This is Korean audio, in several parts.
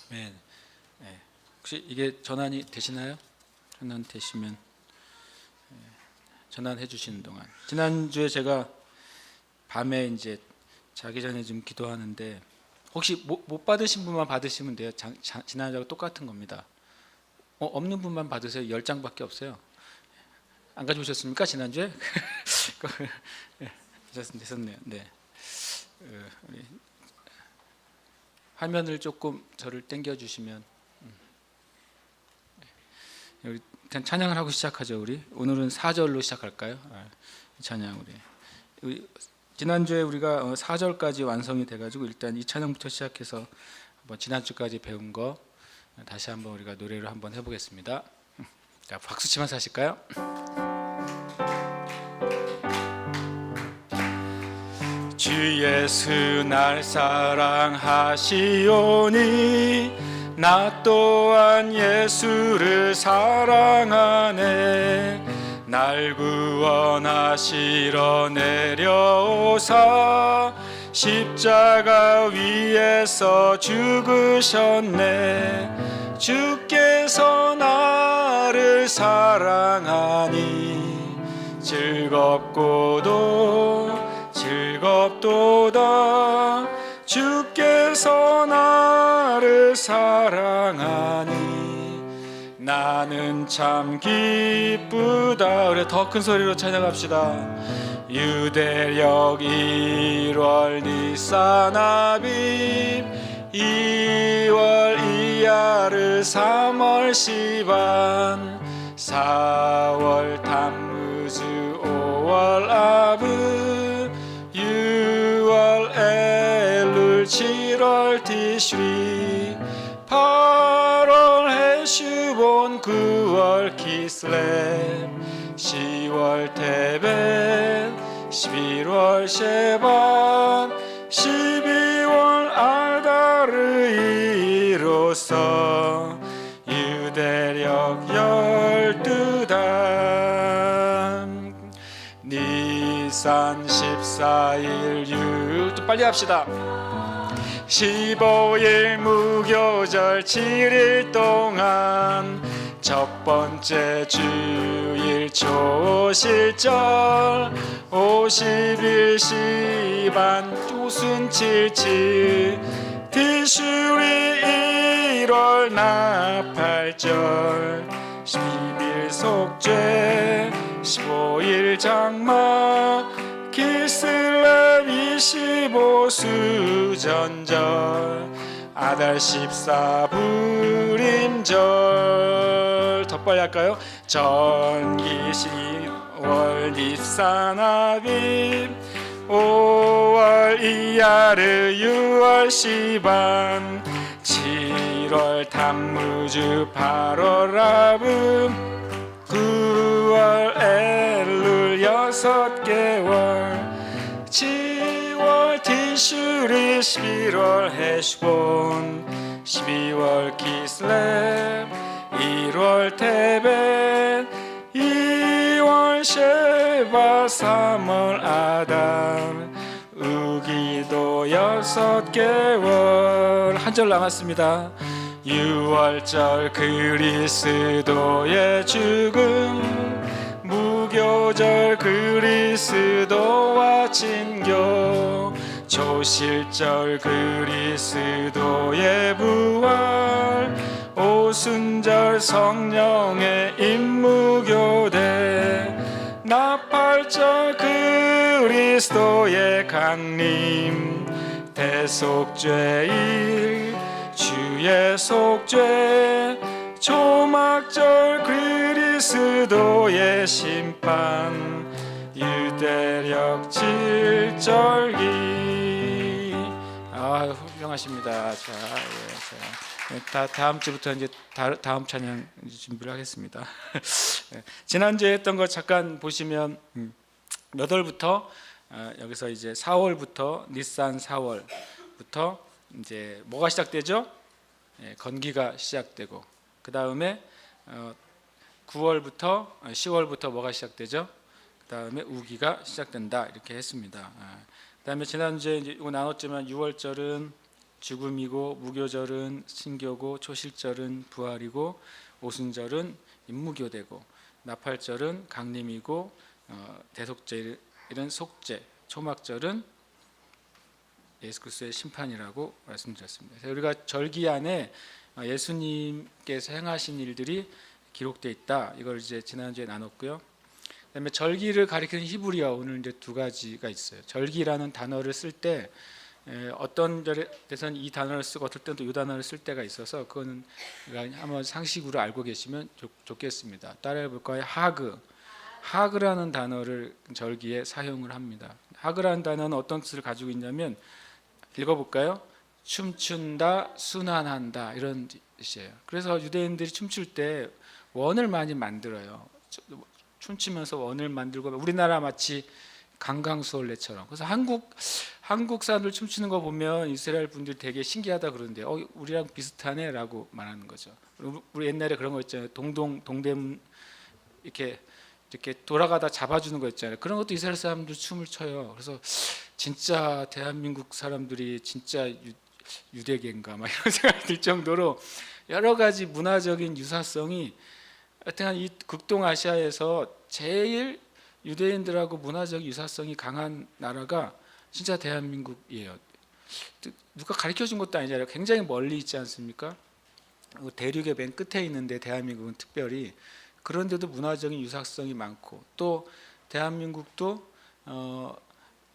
네. 네. 혹시 이게 전환이 되시나요? 전환 되시면 전환해 주시는 동안, 지난주에 제가 밤에 이제 자기 전에 좀 기도하는데 혹시 못 받으신 분만 받으시면 돼요. 지난주하고 똑같은 겁니다. 없는 분만 받으세요. 10장밖에 없어요. 안 가져오셨습니까? 지난주에? 네, 되셨네요. 네. 우리 화면을 조금 저를 당겨 주시면, 우리 일단 찬양을 하고 시작하죠. 우리 오늘은 4절로 시작할까요? 찬양. 우리 지난주에 우리가 4절까지 완성이 돼가지고 일단 이 찬양부터 시작해서 한번 지난주까지 배운 거 다시 한번 우리가 노래를 한번 해보겠습니다. 자, 박수 치면서 하실까요? 주 예수 날 사랑하시오니 나 또한 예수를 사랑하네. 날 구원하시러 내려오사 십자가 위에서 죽으셨네. 주께서 나를 사랑하니 즐겁도다. 주께서 나를 사랑하니 나는 참 기쁘다. 우리 더 큰 소리로 찬양합시다. 유대력 1월 니산 아빕 2월 이야르 3월 시반 4월 담무즈 5월 아브 6월 엘룰 7월 티슈리 8월 헤슈본 9월 키슬렙 10월 테벳 11월 셰반 12월 아다르 이로써 유대력 12단 니산 14일 또 빨리 합시다. 15일 무교절 7일 동안 첫 번째 주일 초실절 50일 시반 오순 77 티슈리 1월 나팔절 12일 속죄 15일 장마 키슬렙 25 수전절 아달 14 불임절. 더 빨리 할까요? 전기 10월 니산 아빕 5월 이야르 6월 시반 7월 담무즈 8월 아브 9월 엘룰 6개월 10월 티슈리 11월 헤슈본 12월 키슬렙 1월 테벳 2월 셰바 3월 아담 우기도 6개월. 한 절 남았습니다. 6월절 그리스도의 죽음 무교절 그리스도와 친교 초실절 그리스도의 부활 오순절 성령의 임무교대 나팔절 그리스도의 강림 대속죄일 주의 속죄 초막절 그리스도의 심판 유대력 7절기. 훌륭하십니다. 자, 다음 주부터 이제 다음 찬양 준비를 하겠습니다. 지난주에 했던 거 잠깐 보시면 몇 월부터 여기서 이제 4월부터 니산 4월부터 이제 뭐가 시작되죠? 건기가 시작되고 그 다음에 9월부터 10월부터 뭐가 시작되죠? 그 다음에 우기가 시작된다 이렇게 했습니다. 그 다음에 지난주에 이제 이거 나눴지만 6월절은 죽음이고, 무교절은 신교고, 초실절은 부활이고, 오순절은 임무교대고, 나팔절은 강림이고, 대속절은 속죄, 초막절은 예수 그리스도의 심판이라고 말씀드렸습니다. 그래서 우리가 절기 안에 예수님께서 행하신 일들이 기록되어 있다. 이걸 이제 지난주에 나눴고요. 그다음에 절기를 가리키는 히브리어 오늘 이제 두 가지가 있어요. 절기라는 단어를 쓸 때 어떤 데서는 이 단어를 쓰고 어떨 때는 또 이 단어를 쓸 때가 있어서 그거는 한번 상식으로 알고 계시면 좋겠습니다. 따라해 볼까요? 하그라는 단어를 절기에 사용을 합니다. 하그라는 단어는 어떤 뜻을 가지고 있냐면 읽어볼까요? 춤춘다, 순환한다 이런 뜻이에요. 그래서 유대인들이 춤출 때 원을 많이 만들어요. 춤추면서 원을 만들고 우리나라 마치 강강수월래처럼. 그래서 한국 사람들 춤추는 거 보면 이스라엘 분들이 되게 신기하다 그러는데 우리랑 비슷하네라고 말하는 거죠. 우리 옛날에 그런 거 있잖아요. 동대문 이렇게 돌아가다 잡아주는 거 있잖아요. 그런 것도 이스라엘 사람들 춤을 춰요. 그래서 진짜 대한민국 사람들이 진짜 유대계인가 막 이런 생각이 들 정도로 여러 가지 문화적인 유사성이 하여튼 이 극동아시아에서 제일 유대인들하고 문화적 유사성이 강한 나라가 진짜 대한민국이에요. 누가 가르쳐준 것도 아니잖아요. 굉장히 멀리 있지 않습니까? 대륙의 맨 끝에 있는데 대한민국은 특별히 그런데도 문화적인 유사성이 많고 또 대한민국도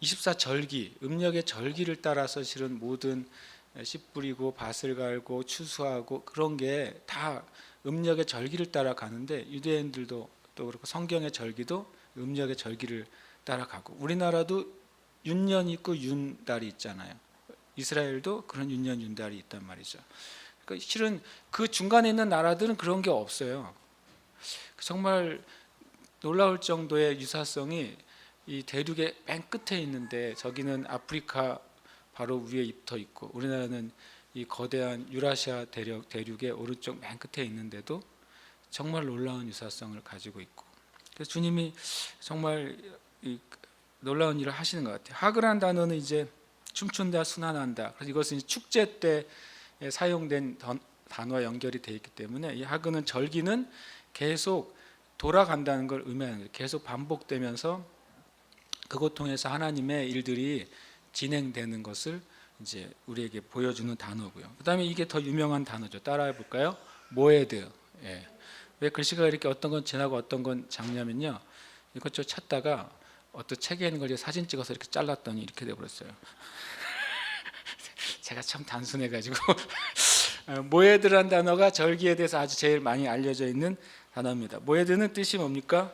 24절기, 음력의 절기를 따라서 실은 모든 씨 뿌리고 밭을 갈고 추수하고 그런 게 다 음력의 절기를 따라 가는데 유대인들도 또 그렇고 성경의 절기도 음력의 절기를 따라가고 우리나라도 윤년이 있고 윤달이 있잖아요. 이스라엘도 그런 윤년 윤달이 있단 말이죠. 그러니까 실은 그 중간에 있는 나라들은 그런 게 없어요. 정말 놀라울 정도의 유사성이 이 대륙의 맨 끝에 있는데 저기는 아프리카 바로 위에 붙어 있고 우리나라는 이 거대한 유라시아 대륙의 오른쪽 맨 끝에 있는데도 정말 놀라운 유사성을 가지고 있고 그래서 주님이 정말 놀라운 일을 하시는 것 같아요. 하그란 단어는 이제 춤춘다, 순환한다. 그래서 이것은 축제 때 사용된 단어와 연결이 되어 있기 때문에 이 하그는 절기는 계속 돌아간다는 걸 의미하는 거예요. 계속 반복되면서 그것 통해서 하나님의 일들이 진행되는 것을 이제 우리에게 보여주는 단어고요. 그다음에 이게 더 유명한 단어죠. 따라해 볼까요? 모에드. 예. 왜 글씨가 이렇게 어떤 건 진하고 어떤 건 작냐면요. 이것저것 찾다가 어떤 책에 있는 걸 사진 찍어서 이렇게 잘랐더니 이렇게 돼버렸어요. 제가 참 단순해가지고 모에드란 단어가 절기에 대해서 아주 제일 많이 알려져 있는 단어입니다. 모에드는 뜻이 뭡니까?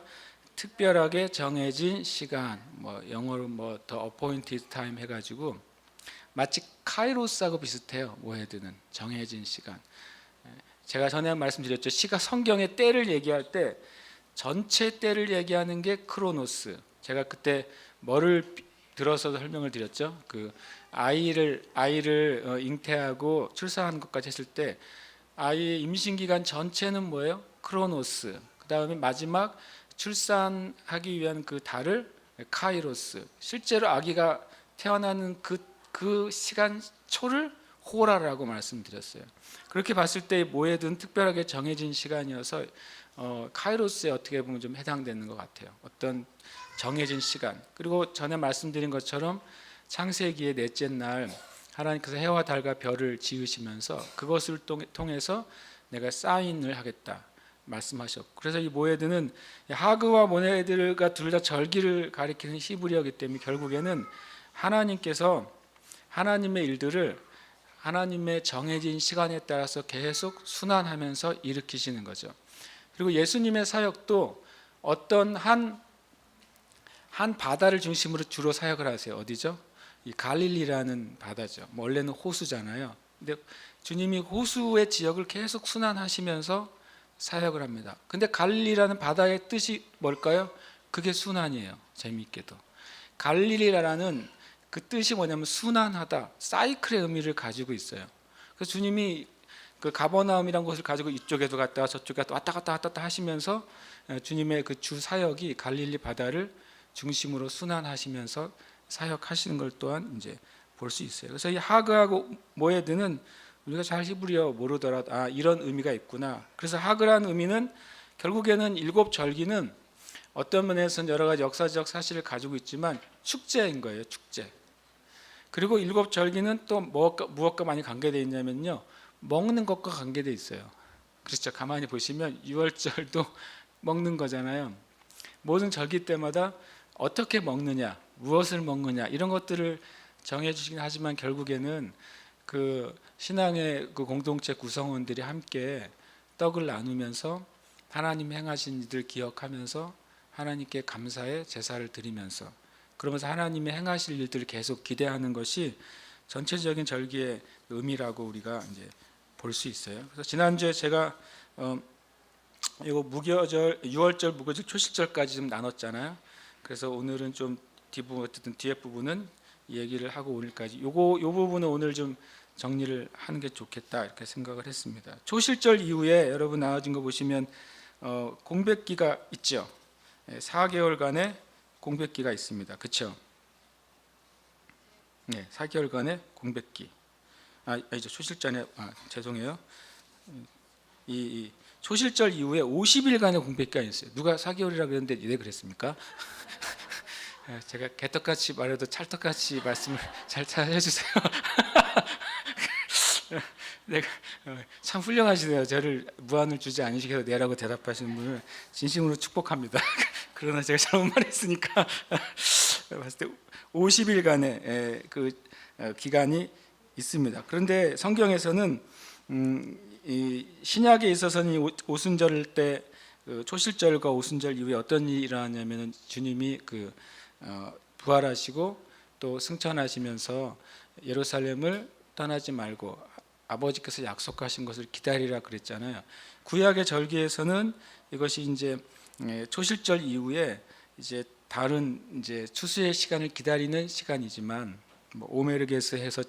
특별하게 정해진 시간, 뭐 영어로 뭐 the appointed time 해가지고 마치 카이로스하고 비슷해요. 모에드는 정해진 시간. 제가 전에 말씀드렸죠. 시가 성경의 때를 얘기할 때 전체 때를 얘기하는 게 크로노스. 제가 그때 뭐를 들어서 설명을 드렸죠. 그 아이를 잉태하고 출산하는 것까지 했을 때 아이의 임신 기간 전체는 뭐예요? 크로노스. 그다음에 마지막 출산하기 위한 그 달을 카이로스. 실제로 아기가 태어나는 그 시간 초를 호라라고 말씀드렸어요. 그렇게 봤을 때 모에드는 특별하게 정해진 시간이어서 카이로스에 어떻게 보면 좀 해당되는 것 같아요. 어떤 정해진 시간. 그리고 전에 말씀드린 것처럼 창세기의 넷째 날 하나님께서 해와 달과 별을 지으시면서 그것을 통해서 내가 사인을 하겠다 말씀하셨고 그래서 이 모에드는 하그와 모에드가 둘 다 절기를 가리키는 히브리어이기 때문에 결국에는 하나님께서 하나님의 일들을 하나님의 정해진 시간에 따라서 계속 순환하면서 일으키시는 거죠. 그리고 예수님의 사역도 어떤 한 바다를 중심으로 주로 사역을 하세요. 어디죠? 이 갈릴리라는 바다죠. 원래는 호수잖아요. 근데 주님이 호수의 지역을 계속 순환하시면서 사역을 합니다. 근데 갈릴리라는 바다의 뜻이 뭘까요? 그게 순환이에요. 재미있게도. 갈릴리라는 그 뜻이 뭐냐면 순환하다, 사이클의 의미를 가지고 있어요. 그래서 주님이 그 가버나움이라는 곳을 가지고 이쪽에도 갔다가 저쪽에 왔다 갔다 하시면서 주님의 그 주 사역이 갈릴리 바다를 중심으로 순환하시면서 사역하시는 걸 또한 이제 볼 수 있어요. 그래서 이 하그하고 모에드는 우리가 잘 히브리어 모르더라도 이런 의미가 있구나. 그래서 하그라는 의미는 결국에는 일곱 절기는 어떤 면에서는 여러 가지 역사적 사실을 가지고 있지만 축제인 거예요. 축제. 그리고 일곱 절기는 또 무엇과 많이 관계되어 있냐면요, 먹는 것과 관계되어 있어요. 그렇죠. 가만히 보시면 유월절도 먹는 거잖아요. 모든 절기 때마다 어떻게 먹느냐, 무엇을 먹느냐 이런 것들을 정해주시긴 하지만 결국에는 그 신앙의 그 공동체 구성원들이 함께 떡을 나누면서 하나님 행하신 일들 기억하면서 하나님께 감사의 제사를 드리면서 그러면서 하나님의 행하실 일들을 계속 기대하는 것이 전체적인 절기의 의미라고 우리가 이제 볼 수 있어요. 그래서 지난주에 제가 이거 무교절, 유월절, 무교절, 초실절까지 좀 나눴잖아요. 그래서 오늘은 좀 어쨌든 뒤에 부분은 얘기를 하고 오늘까지 요 부분은 오늘 좀 정리를 하는 게 좋겠다 이렇게 생각을 했습니다. 초실절 이후에 여러분 나와진 거 보시면 공백기가 있죠. 4개월간의 공백기가 있습니다. 그렇죠? 네, 4개월간의 공백기. 아니죠. 초실전에 죄송해요. 이 초실절 이후에 50일간의 공백기가 있어요. 누가 4개월이라고 그랬는데 왜 그랬습니까? 제가 개떡같이 말해도 찰떡같이 말씀을 잘 해주세요. 내가 참 훌륭하시네요. 저를 무한을 주지 않으시게도 내라고 대답하시는 분을 진심으로 축복합니다. 그러나 제가 잘못 말했으니까 봤을 때 50일간의 그 기간이 있습니다. 그런데 성경에서는 이 신약에 있어서는 오순절 때 초실절과 오순절 이후에 어떤 일이 일어나냐면은 주님이 부활하시고 또 승천하시면서 예루살렘을 떠나지 말고 아버지께서 약속하신 것을 기다리라 그랬잖아요. 구약의 절기에서는 이것이 이제 초실절 이후에 이제 다른 이제 추수의 시간을 기다리는 시간이지만 오메르게스 해서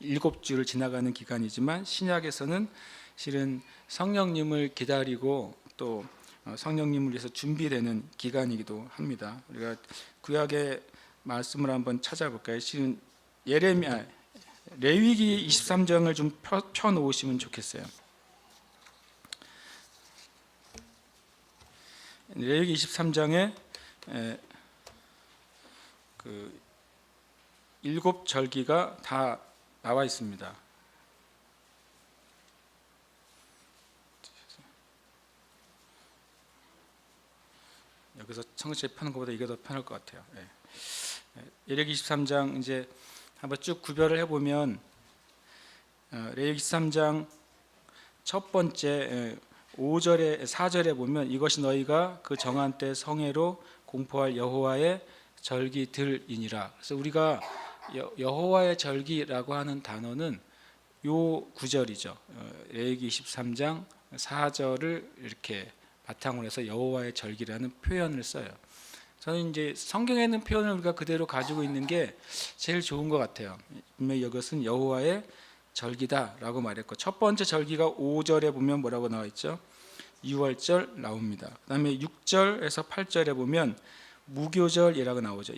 7주를 지나가는 기간이지만 신약에서는 실은 성령님을 기다리고 또 성령님을 위해서 준비되는 기간이기도 합니다. 우리가 구약의 말씀을 한번 찾아볼까요? 실은 레위기 23장을 좀 펴 놓으시면 좋겠어요. 레위기 23장에 그 7절기가 다 나와 있습니다. 여기서 청취 펴는 것보다 이게 더 편할 것 같아요. 레위기 23장 이제 한번 쭉 구별을 해보면 레위기 23장 첫 번째 5절에 4절에 보면 이것이 너희가 그 정한 때 성회로 공포할 여호와의 절기들이니라. 그래서 우리가 여호와의 절기라고 하는 단어는 요 구절이죠. 레위기 23장 4절을 이렇게 바탕으로 해서 여호와의 절기라는 표현을 써요. 저는 이제 성경에 있는 표현을 우리가 그대로 가지고 있는 게 제일 좋은 것 같아요. 분명히 이것은 여호와의 절기다라고 말했고 첫 번째 절기가 5절에 보면 뭐라고 나와 있죠? 유월절 나옵니다. 그다음에 6절에서 8절에 보면 무교절이라고 나오죠.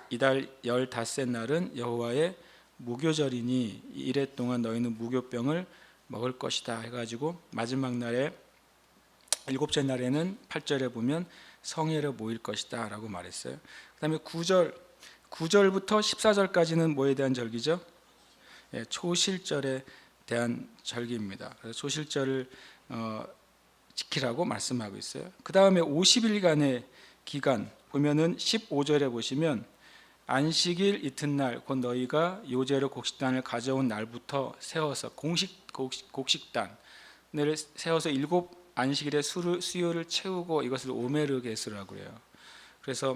이달 15째 날은 여호와의 무교절이니 이래 동안 너희는 무교병을 먹을 것이다 해가지고 마지막 날에 7째 날에는 8절에 보면 성회로 모일 것이다 라고 말했어요. 그 다음에 9절부터 14절까지는 뭐에 대한 절기죠? 초실절에 대한 절기입니다. 그래서 초실절을 지키라고 말씀하고 있어요. 그 다음에 50일간의 기간 보면은 15절에 보시면 안식일 이튿날 곧 너희가 요제로 곡식단을 가져온 날부터 세워서 곡식단을 세워서 7 안식일의 수요를 채우고 이것을 오메르게스라고 해요. 그래서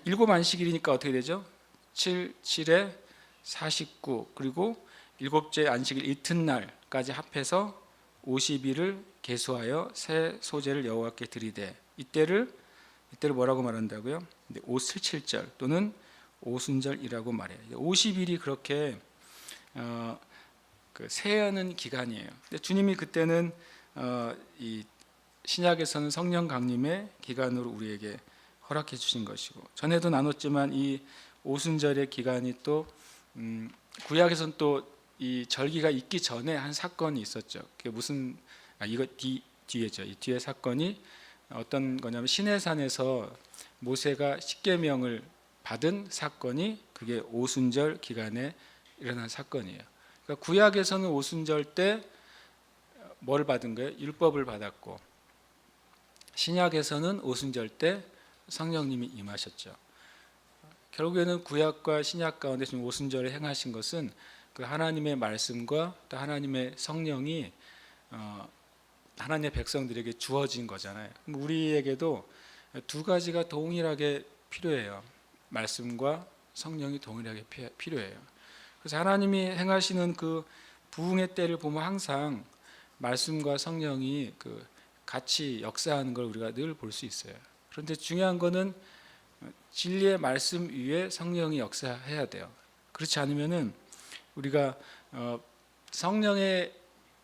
7 안식일이니까 어떻게 되죠? 7, 7에 49 그리고 7째 안식일 이튿날까지 합해서 50일을 계수하여 새 소제를 여호와께 드리되 이때를 뭐라고 말한다고요? 오슬칠절 또는 오순절이라고 말해요. 50일이 그렇게 세하는 기간이에요. 근데 주님이 그때는 이 신약에서는 성령 강림의 기간으로 우리에게 허락해 주신 것이고 전에도 나눴지만 이 오순절의 기간이 또 구약에서는 또 이 절기가 있기 전에 한 사건이 있었죠. 그게 무슨 이거 뒤에죠. 이 뒤에 사건이 어떤 거냐면 시내산에서 모세가 십계명을 받은 사건이 그게 오순절 기간에 일어난 사건이에요. 그러니까 구약에서는 오순절 때 뭘 받은 거예요? 율법을 받았고, 신약에서는 오순절 때 성령님이 임하셨죠. 결국에는 구약과 신약 가운데 지금 오순절에 행하신 것은 그 하나님의 말씀과 또 하나님의 성령이 하나님의 백성들에게 주어진 거잖아요. 우리에게도 두 가지가 동일하게 필요해요. 말씀과 성령이 동일하게 필요해요. 그래서 하나님이 행하시는 그 부흥의 때를 보면 항상 말씀과 성령이 그 같이 역사하는 걸 우리가 늘 볼 수 있어요. 그런데 중요한 거는 진리의 말씀 위에 성령이 역사해야 돼요. 그렇지 않으면은 우리가 성령의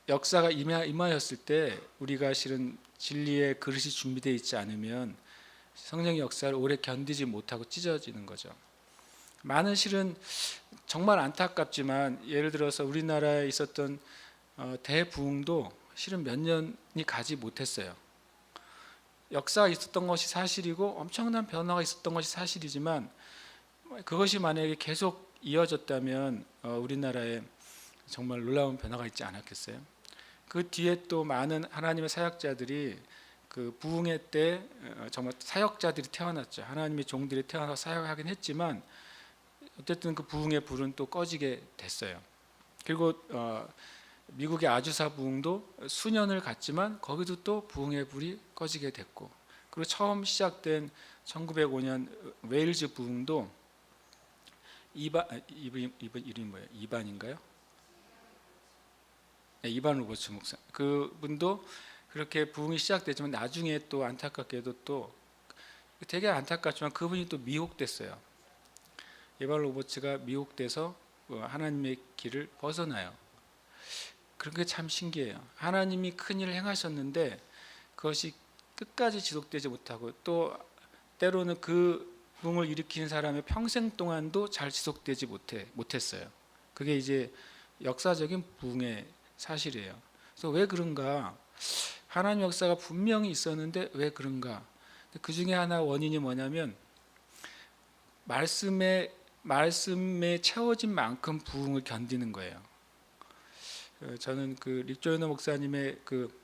역사가 임하였을 때 우리가 실은 진리의 그릇이 준비되어 있지 않으면 성령의 역사를 오래 견디지 못하고 찢어지는 거죠. 많은 실은 정말 안타깝지만 예를 들어서 우리나라에 있었던 대부흥도 실은 몇 년이 가지 못했어요. 역사가 있었던 것이 사실이고 엄청난 변화가 있었던 것이 사실이지만 그것이 만약에 계속 이어졌다면 우리나라에 정말 놀라운 변화가 있지 않았겠어요? 그 뒤에 또 많은 하나님의 사역자들이 그 부흥회 때 정말 사역자들이 태어났죠. 하나님의 종들이 태어나서 사역하긴 했지만 어쨌든 그 부흥의 불은 또 꺼지게 됐어요. 그리고 미국의 아주사 부흥도 수년을 갔지만 거기도 또 부흥의 불이 꺼지게 됐고, 그리고 처음 시작된 1905년 웨일즈 부흥도 이름이 뭐예요? 이반인가요? 네, 이반 로버츠 목사. 그분도 그렇게 부흥이 시작됐지만 나중에 또 안타깝게도 또 되게 안타깝지만 그분이 또 미혹됐어요. 이반 로버츠가 미혹돼서 하나님의 길을 벗어나요. 그런 게 참 신기해요. 하나님이 큰 일을 행하셨는데 그것이 끝까지 지속되지 못하고 또 때로는 그 부흥을 일으킨 사람의 평생 동안도 잘 지속되지 못했어요. 그게 이제 역사적인 부흥의 사실이에요. 그래서 왜 그런가? 하나님 역사가 분명히 있었는데 왜 그런가? 그 중에 하나 원인이 뭐냐면 말씀에 채워진 만큼 부흥을 견디는 거예요. 저는 그 릭조이너 목사님의 그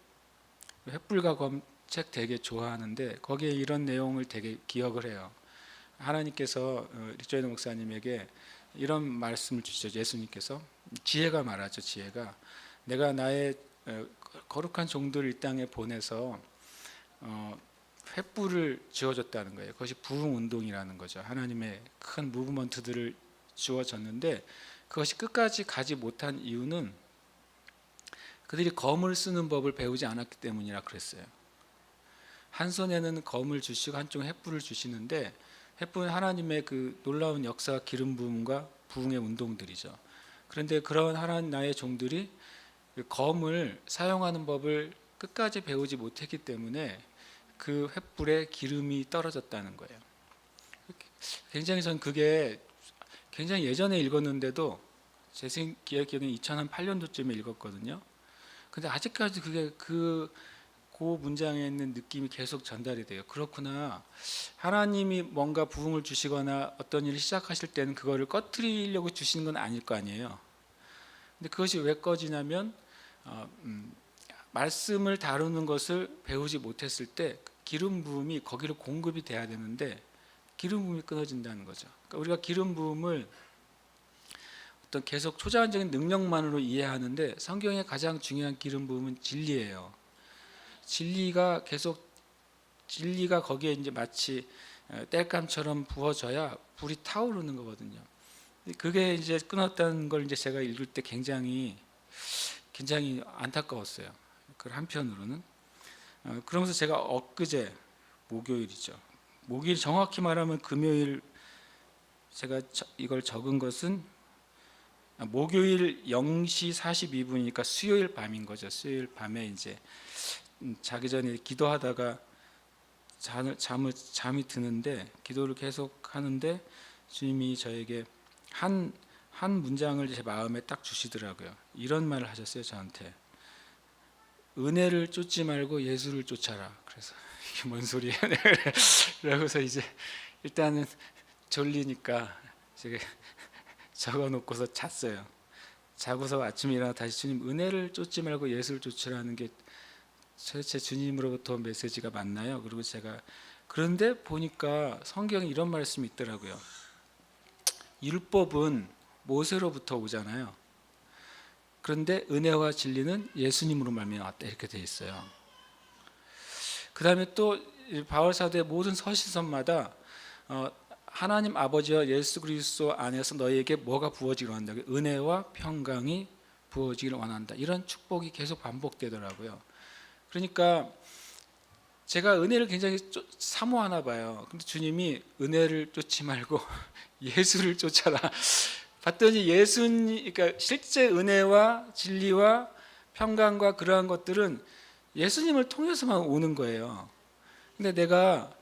횃불과 검 책 되게 좋아하는데 거기에 이런 내용을 되게 기억을 해요. 하나님께서 릭조이너 목사님에게 이런 말씀을 주시죠. 예수님께서 지혜가 말하죠. 지혜가 내가 나의 거룩한 종들을 이 땅에 보내서 횃불을 지어줬다는 거예요. 그것이 부흥 운동이라는 거죠. 하나님의 큰 무브먼트들을 주어졌는데 그것이 끝까지 가지 못한 이유는 그들이 검을 쓰는 법을 배우지 않았기 때문이라 그랬어요. 한 손에는 검을 주시고 한쪽에 횃불을 주시는데 횃불은 하나님의 그 놀라운 역사 기름 부음과 부흥의 운동들이죠. 그런데 그런 하나님 나의 종들이 검을 사용하는 법을 끝까지 배우지 못했기 때문에 그 횃불에 기름이 떨어졌다는 거예요. 굉장히 전 그게 굉장히 예전에 읽었는데도 제 기억에는 2008년도쯤에 읽었거든요. 근데 아직까지 그게 그 문장에 있는 느낌이 계속 전달이 돼요. 그렇구나. 하나님이 뭔가 부흥을 주시거나 어떤 일을 시작하실 때는 그거를 꺼트리려고 주시는 건 아닐 거 아니에요. 근데 그것이 왜 꺼지냐면 말씀을 다루는 것을 배우지 못했을 때 기름 부음이 거기로 공급이 돼야 되는데 기름 부음이 끊어진다는 거죠. 그러니까 우리가 기름 부음을 어떤 계속 초자연적인 능력만으로 이해하는데 성경의 가장 중요한 기름 부음은 진리예요. 진리가 거기에 이제 마치 땔감처럼 부어져야 불이 타오르는 거거든요. 그게 이제 끊었다는 걸 이제 제가 읽을 때 굉장히 안타까웠어요. 그 한편으로는 그러면서 제가 엊그제 목요일이죠. 목요일 정확히 말하면 금요일 제가 이걸 적은 것은 목요일 0시 42분이니까 수요일 밤인 거죠. 수요일 밤에 이제 자기 전에 기도하다가 잠이 드는데 기도를 계속 하는데 주님이 저에게 한 한 문장을 제 마음에 딱 주시더라고요. 이런 말을 하셨어요, 저한테. 은혜를 쫓지 말고 예수를 쫓아라. 그래서 이게 뭔 소리야? 그러고서 이제 일단은 졸리니까 제가 적어놓고서 잤어요. 자고서 아침에 일어나 다시 주님, 은혜를 쫓지 말고 예수를 쫓으라는 게 도대체 주님으로부터 메시지가 맞나요? 그리고 제가 그런데 보니까 성경에 이런 말씀이 있더라고요. 율법은 모세로부터 오잖아요. 그런데 은혜와 진리는 예수님으로 말미암았다, 이렇게 돼 있어요. 그 다음에 또 바울 사도의 모든 서신서마다 하나님 아버지와 예수 그리스도 안에서 너희에게 뭐가 부어지기를 원한다, 은혜와 평강이 부어지기를 원한다, 이런 축복이 계속 반복되더라고요. 그러니까 제가 은혜를 굉장히 사모하나 봐요. 근데 주님이 은혜를 쫓지 말고 예수를 쫓아라. 봤더니 예수님, 그러니까 실제 은혜와 진리와 평강과 그러한 것들은 예수님을 통해서만 오는 거예요. 근데 내가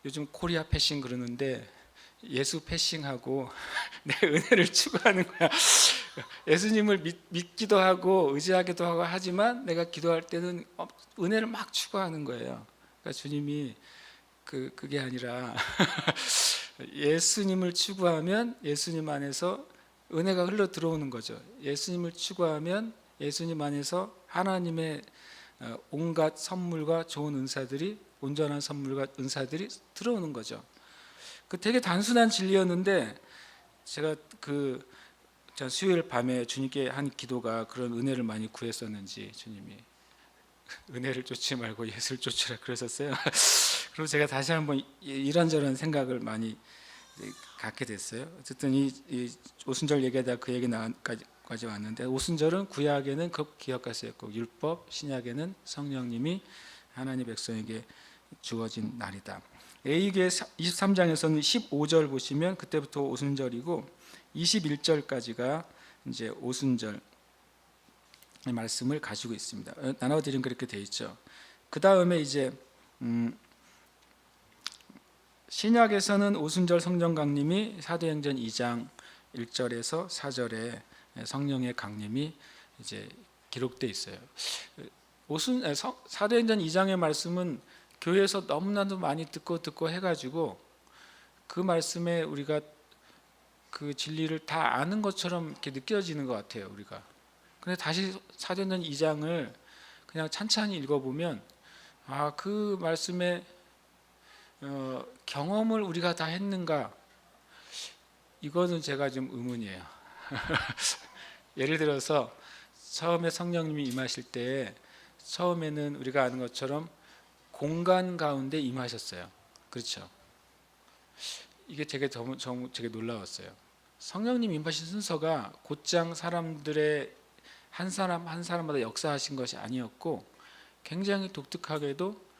요즘 코리아 패싱 그러는데 예수 패싱하고 내 은혜를 추구하는 거야. 예수님을 믿기도 하고 의지하기도 하고 하지만 내가 기도할 때는 은혜를 막 추구하는 거예요. 그러니까 주님이 그게 아니라 예수님을 추구하면 예수님 안에서 은혜가 흘러 들어오는 거죠. 예수님을 추구하면 예수님 안에서 하나님의 온갖 선물과 좋은 은사들이, 온전한 선물과 은사들이 들어오는 거죠. 그 되게 단순한 진리였는데 제가 수요일 밤에 주님께 한 기도가 그런 은혜를 많이 구했었는지 주님이 은혜를 쫓지 말고 예수를 쫓으라 그러셨어요. 그리고 제가 다시 한번 이런저런 생각을 많이 갖게 됐어요. 어쨌든 이 오순절 얘기하다 그 얘기 까지 왔는데, 오순절은 구약에는 그 기억할 수 있고 율법, 신약에는 성령님이 하나님 백성에게 주어진 날이다. A계 23장에서는 15절 보시면 그때부터 오순절이고 21절까지가 이제 오순절 말씀을 가지고 있습니다. 나눠드린 그렇게 돼 있죠. 그 다음에 이제 신약에서는 오순절 성령 강림이 사도행전 2장 1절에서 4절에 성령의 강림이 이제 기록돼 있어요. 사도행전 2장의 말씀은 교회에서 너무나도 많이 듣고 해가지고 그 말씀에 우리가 그 진리를 다 아는 것처럼 이렇게 느껴지는 것 같아요, 우리가. 근데 다시 사도행전 2장을 그냥 찬찬히 읽어보면 그 말씀에 경험을 우리가 다 했는가, 이거는 제가 좀 의문이에요. 예를 들어서 처음에 성령님이 임하실 때 처음에는 우리가 아는 것처럼 공간 가운데 임하셨어요. 그렇죠? 이게 되게 놀라웠어요. 성령님 임하신 순서가 곧장 사람들의 한 사람 한 사람마다 역사하신 것이 아니었고, 굉장히 독특하게도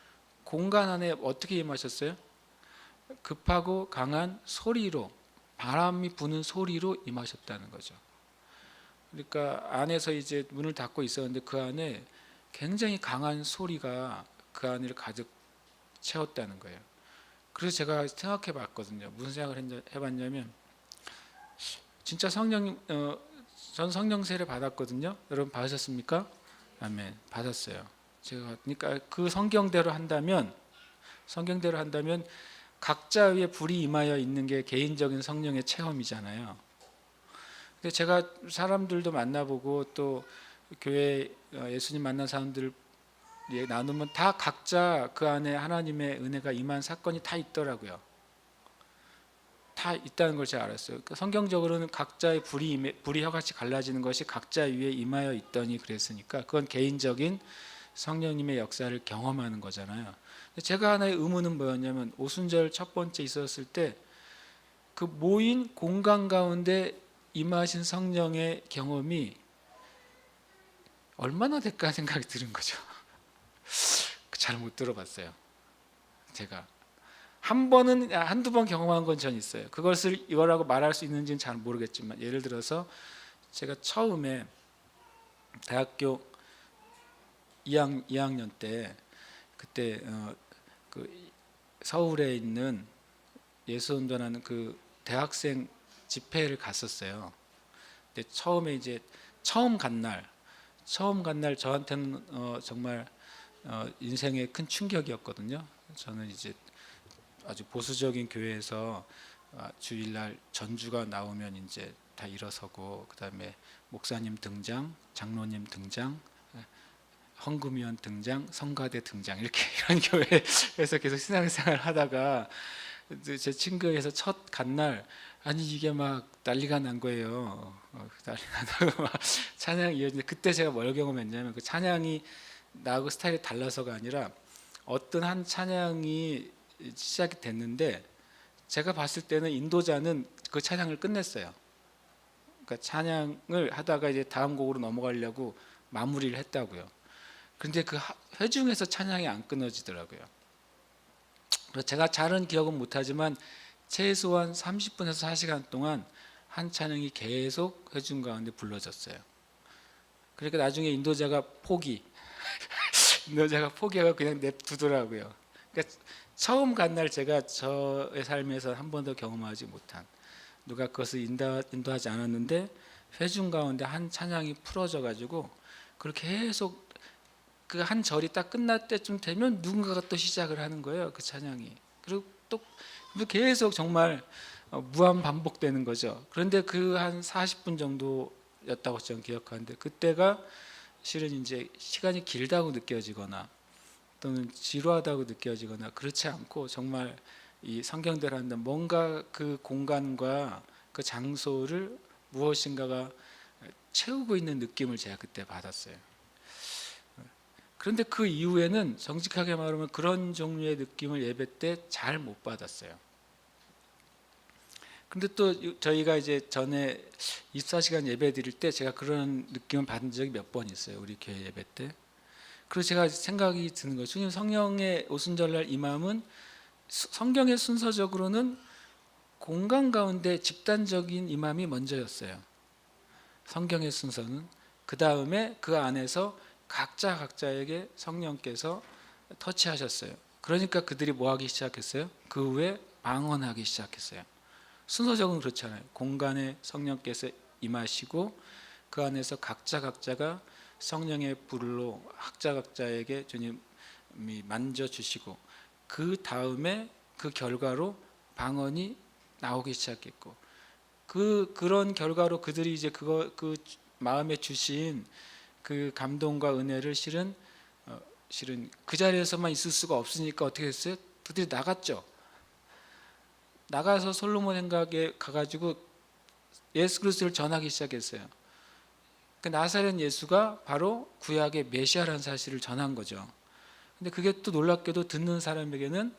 공간 안에 어떻게 임하셨어요? 급하고 강한 소리로, 바람이 부는 소리로 임하셨다는 거죠. 그러니까 안에서 이제 문을 닫고 있었는데 그 안에 굉장히 강한 소리가 그 안을 가득 채웠다는 거예요. 그래서 제가 생각해 봤거든요. 무슨 생각을 해봤냐면, 진짜 성령님, 전 성령 세례 받았거든요. 여러분 받으셨습니까? 아멘. 받았어요. 제가 그러니까 그 성경대로 한다면 각자 위에 불이 임하여 있는 게 개인적인 성령의 체험이잖아요. 근데 제가 사람들도 만나보고 또 교회 예수님 만난 사람들 나누면 다 각자 그 안에 하나님의 은혜가 임한 사건이 다 있더라고요. 다 있다는 걸 제가 알았어요. 그러니까 성경적으로는 각자의 불이 혀같이 갈라지는 것이 각자 위에 임하여 있더니 그랬으니까 그건 개인적인 성령님의 역사를 경험하는 거잖아요. 제가 하나의 의문은 뭐였냐면, 오순절 첫 번째 있었을 때 그 모인 공간 가운데 임하신 성령의 경험이 얼마나 될까 생각이 드는 거죠. 잘 못 들어봤어요. 제가 한두 번 경험한 건 전 있어요. 그것을 이거라고 말할 수 있는지는 잘 모르겠지만, 예를 들어서 제가 처음에 대학교 2학년 때 그때 서울에 있는 예수원전하는 그 대학생 집회를 갔었어요. 근데 처음 간 날 저한테는 정말 인생의 큰 충격이었거든요. 저는 이제 아주 보수적인 교회에서 주일날 전주가 나오면 이제 다 일어서고, 그다음에 목사님 등장, 장로님 등장, 헌금위원 등장, 성가대 등장, 이렇게 이런 교회에서 계속 신앙생활 하다가 제 친구에서 첫 간 날, 아니 이게 막 난리가 난 거예요. 난리가 나고 막 찬양이 이어지는데, 그때 제가 뭘 경험했냐면, 그 찬양이 나하고 스타일이 달라서가 아니라 어떤 한 찬양이 시작이 됐는데, 제가 봤을 때는 인도자는 그 찬양을 끝냈어요. 그러니까 찬양을 하다가 이제 다음 곡으로 넘어가려고 마무리를 했다고요. 그런데 그 회중에서 찬양이 안 끊어지더라고요. 그래서 제가 잘은 기억은 못하지만 최소한 30분에서 1시간 동안 한 찬양이 계속 회중 가운데 불러졌어요. 그러니까 나중에 인도자가 포기하고 그냥 냅두더라고요. 그러니까 처음 간 날 제가 저의 삶에서 한 번도 경험하지 못한, 누가 그것을 인도하지 않았는데 회중 가운데 한 찬양이 풀어져 가지고 그렇게 계속 그 한 절이 딱 끝날 때쯤 되면 누군가가 또 시작을 하는 거예요, 그 찬양이. 그리고 또 계속 정말 무한 반복되는 거죠. 그런데 그 한 40분 정도였다고 저는 기억하는데, 그때가 실은 이제 시간이 길다고 느껴지거나 또는 지루하다고 느껴지거나 그렇지 않고, 정말 이 성경대로 한다, 뭔가 그 공간과 그 장소를 무엇인가가 채우고 있는 느낌을 제가 그때 받았어요. 그런데 그 이후에는 정직하게 말하면 그런 종류의 느낌을 예배 때 잘 못 받았어요. 근데 또 저희가 이제 전에 24시간 예배 드릴 때 제가 그런 느낌을 받은 적이 몇 번 있어요, 우리 교회 예배 때. 그래서 제가 생각이 드는 거예요. 주님 성령의 오순절날 임함은 성경의 순서적으로는 공간 가운데 집단적인 임함이 먼저였어요. 성경의 순서는. 그 다음에 그 안에서 각자에게 성령께서 터치하셨어요. 그러니까 그들이 뭐 하기 시작했어요? 그 후에 방언하기 시작했어요. 순서적으로 그렇잖아요. 공간에 성령께서 임하시고 그 안에서 각자가 성령의 불로 각자에게 주님이 만져주시고, 그 다음에 그 결과로 방언이 나오기 시작했고, 그런 결과로 그들이 이제 그 마음에 주신 그 감동과 은혜를 실은 그 자리에서만 있을 수가 없으니까 어떻게 했어요? 그들이 나갔죠. 나가서 솔로몬 행각에 가가지고 예수 그리스도를 전하기 시작했어요. 그 나사렛 예수가 바로 구약의 메시아라는 사실을 전한 거죠. 근데 그게 또 놀랍게도 듣는 사람에게는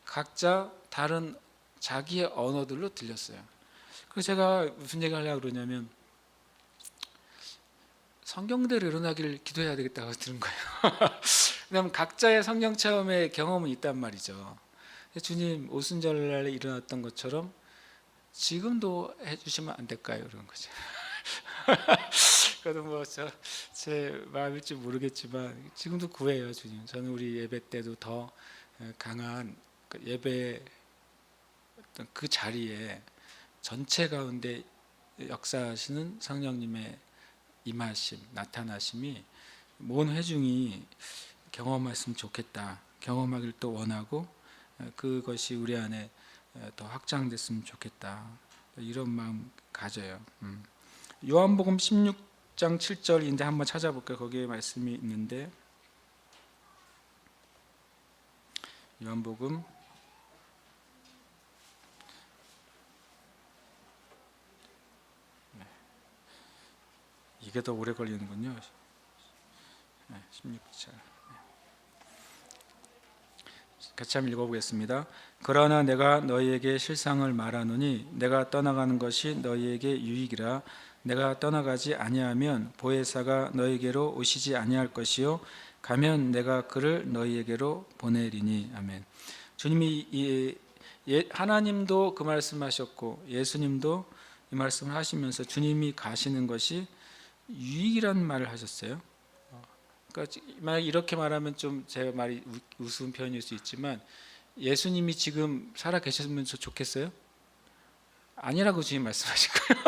각자 다른 자기의 언어들로 들렸어요. 그래서 제가 무슨 얘기 하려고 그러냐면, 성경대로 일어나기를 기도해야 되겠다고 들은 거예요. 왜냐하면 각자의 성령 체험의 경험은 있단 말이죠. 주님 오순절날에 일어났던 것처럼 지금도 해주시면 안 될까요? 그런 거죠. 그래도 뭐 제 마음일지 모르겠지만 지금도 구해요, 주님. 저는 우리 예배 때도 더 강한 예배 어떤 그 자리에 전체 가운데 역사하시는 성령님의 임하심, 나타나심이 모든 회중이 경험했으면 좋겠다. 경험하길 또 원하고 그것이 우리 안에 더 확장됐으면 좋겠다. 이런 마음 가져요. 요한복음 16장 7절인데 한번 찾아볼까요? 거기에 말씀이 있는데, 요한복음 이게 더 오래 걸리는군요. 16절 같이 한번 읽어보겠습니다. 그러나 내가 너희에게 실상을 말하노니 내가 떠나가는 것이 너희에게 유익이라. 내가 떠나가지 아니하면 보혜사가 너희에게로 오시지 아니할 것이요 가면 내가 그를 너희에게로 보내리니. 아멘. 주님이 하나님도 그 말씀하셨고 예수님도 이 말씀을 하시면서 주님이 가시는 것이 유익이라는 말을 하셨어요. 그러니까 이렇게 말하면 좀 제 말이 우스운 표현일 수 있지만, 예수님이 지금 살아 계셨으면 좋겠어요? 아니라고 주님 말씀하신 거예요.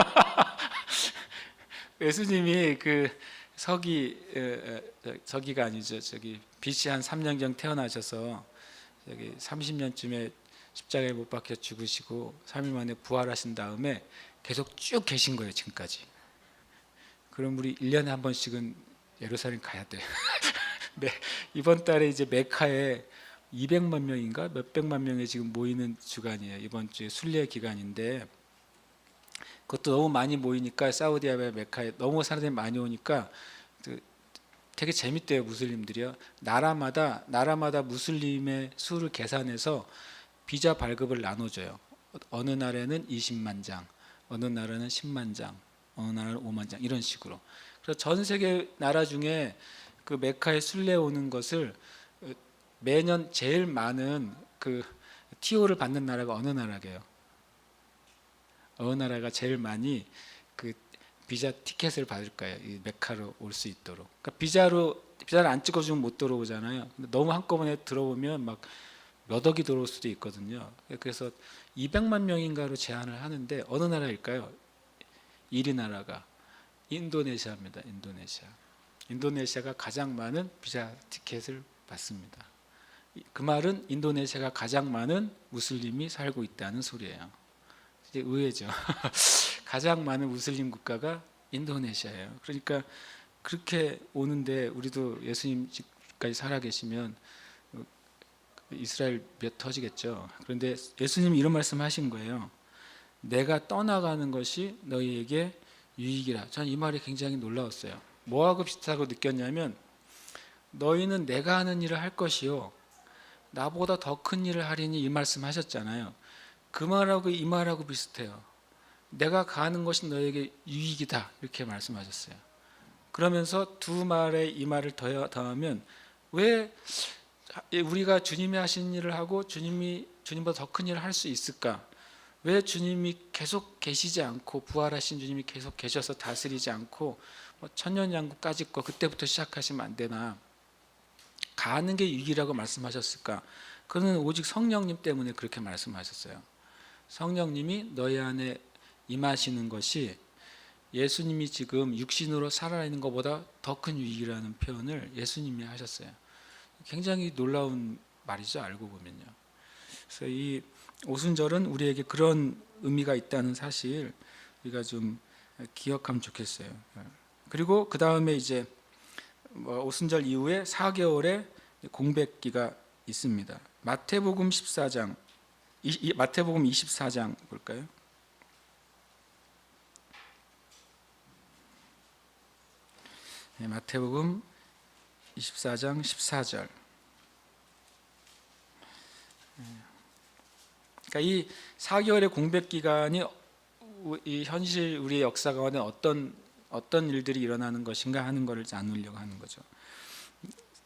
예수님이 그 서기가 아니죠. 저기 BC 한 3년경 태어나셔서 여기 30년쯤에 십자가에 못 박혀 죽으시고 3일 만에 부활하신 다음에 계속 쭉 계신 거예요, 지금까지. 그럼 우리 1년에 한 번씩은 예루살렘 가야 돼요. 네, 이번 달에 이제 메카에 200만 명인가 몇백만 명이 지금 모이는 주간이에요. 이번 주에 순례 기간인데 그것도 너무 많이 모이니까 사우디아라비아 메카에 너무 사람들이 많이 오니까 되게 재밌대요. 무슬림들이요. 나라마다 무슬림의 수를 계산해서 비자 발급을 나눠줘요. 어느 나라에는 20만 장, 어느 나라는 10만 장, 어느 나라는 5만 장 이런 식으로. 그래서 전 세계 나라 중에 그 메카에 순례 오는 것을 매년 제일 많은 그 TO를 받는 나라가 어느 나라게요? 어느 나라가 제일 많이 그 비자 티켓을 받을까요? 이 메카로 올 수 있도록. 그러니까 비자를 안 찍어주면 못 들어오잖아요. 근데 너무 한꺼번에 들어오면 막 몇 억이 들어올 수도 있거든요. 그래서 200만 명인가로 제한을 하는데 어느 나라일까요? 1위 나라가 인도네시아입니다. 인도네시아가 가장 많은 비자 티켓을 받습니다. 그 말은 인도네시아가 가장 많은 무슬림이 살고 있다는 소리예요. 이제 의외죠. 가장 많은 무슬림 국가가 인도네시아예요. 그러니까 그렇게 오는데 우리도 예수님까지 살아계시면 이스라엘 몇 터지겠죠. 그런데 예수님이 이런 말씀하신 거예요. 내가 떠나가는 것이 너희에게 유익이라. 저는 이 말이 굉장히 놀라웠어요. 뭐하고 비슷하고 느꼈냐면 너희는 내가 하는 일을 할 것이요 나보다 더 큰 일을 하리니 이 말씀하셨잖아요. 그 말하고 이 말하고 비슷해요. 내가 가는 것이 너에게 유익이다 이렇게 말씀하셨어요. 그러면서 두 말에 이 말을 더하면 왜 우리가 주님이 하신 일을 하고 주님보다 더 큰 일을 할 수 있을까? 왜 주님이 계속 계시지 않고 부활하신 주님이 계속 계셔서 다스리지 않고 천년왕국까지 거 그때부터 시작하시면 안 되나? 가는 게 유익이라고 말씀하셨을까? 그는 오직 성령님 때문에 그렇게 말씀하셨어요. 성령님이 너희 안에 임하시는 것이 예수님이 지금 육신으로 살아있는 것보다 더 큰 유익이라는 표현을 예수님이 하셨어요. 굉장히 놀라운 말이죠. 알고 보면요. 그래서 이 오순절은 우리에게 그런 의미가 있다는 사실 우리가 좀 기억하면 좋겠어요. 그리고 그 다음에 이제 오순절 이후에 4개월의 공백기가 있습니다. 마태복음 14장, 마태복음 24장 볼까요? 네, 마태복음 24장 14절. 그러니까 이 4개월의 공백 기간이 이 현실 우리의 역사 가운데 어떤 일들이 일어나는 것인가 하는 것을 나누려고 하는 거죠.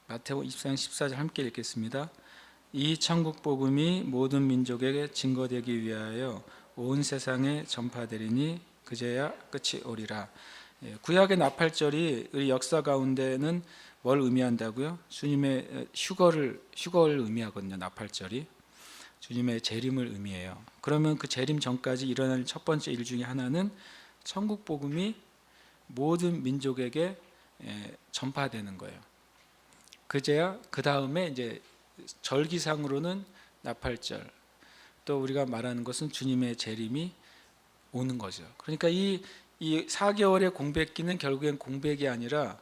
마태복음 24장 14절 함께 읽겠습니다. 이 천국 복음이 모든 민족에게 증거되기 위하여 온 세상에 전파되리니 그제야 끝이 오리라. 구약의 나팔절이 우리 역사 가운데는 뭘 의미한다고요? 주님의 휴거를 의미하거든요. 나팔절이 주님의 재림을 의미해요. 그러면 그 재림 전까지 일어날 첫 번째 일 중에 하나는 천국 복음이 모든 민족에게 전파되는 거예요. 그제야 그 다음에 이제 절기상으로는 나팔절, 또 우리가 말하는 것은 주님의 재림이 오는 거죠. 그러니까 이 4개월의 공백기는 결국엔 공백이 아니라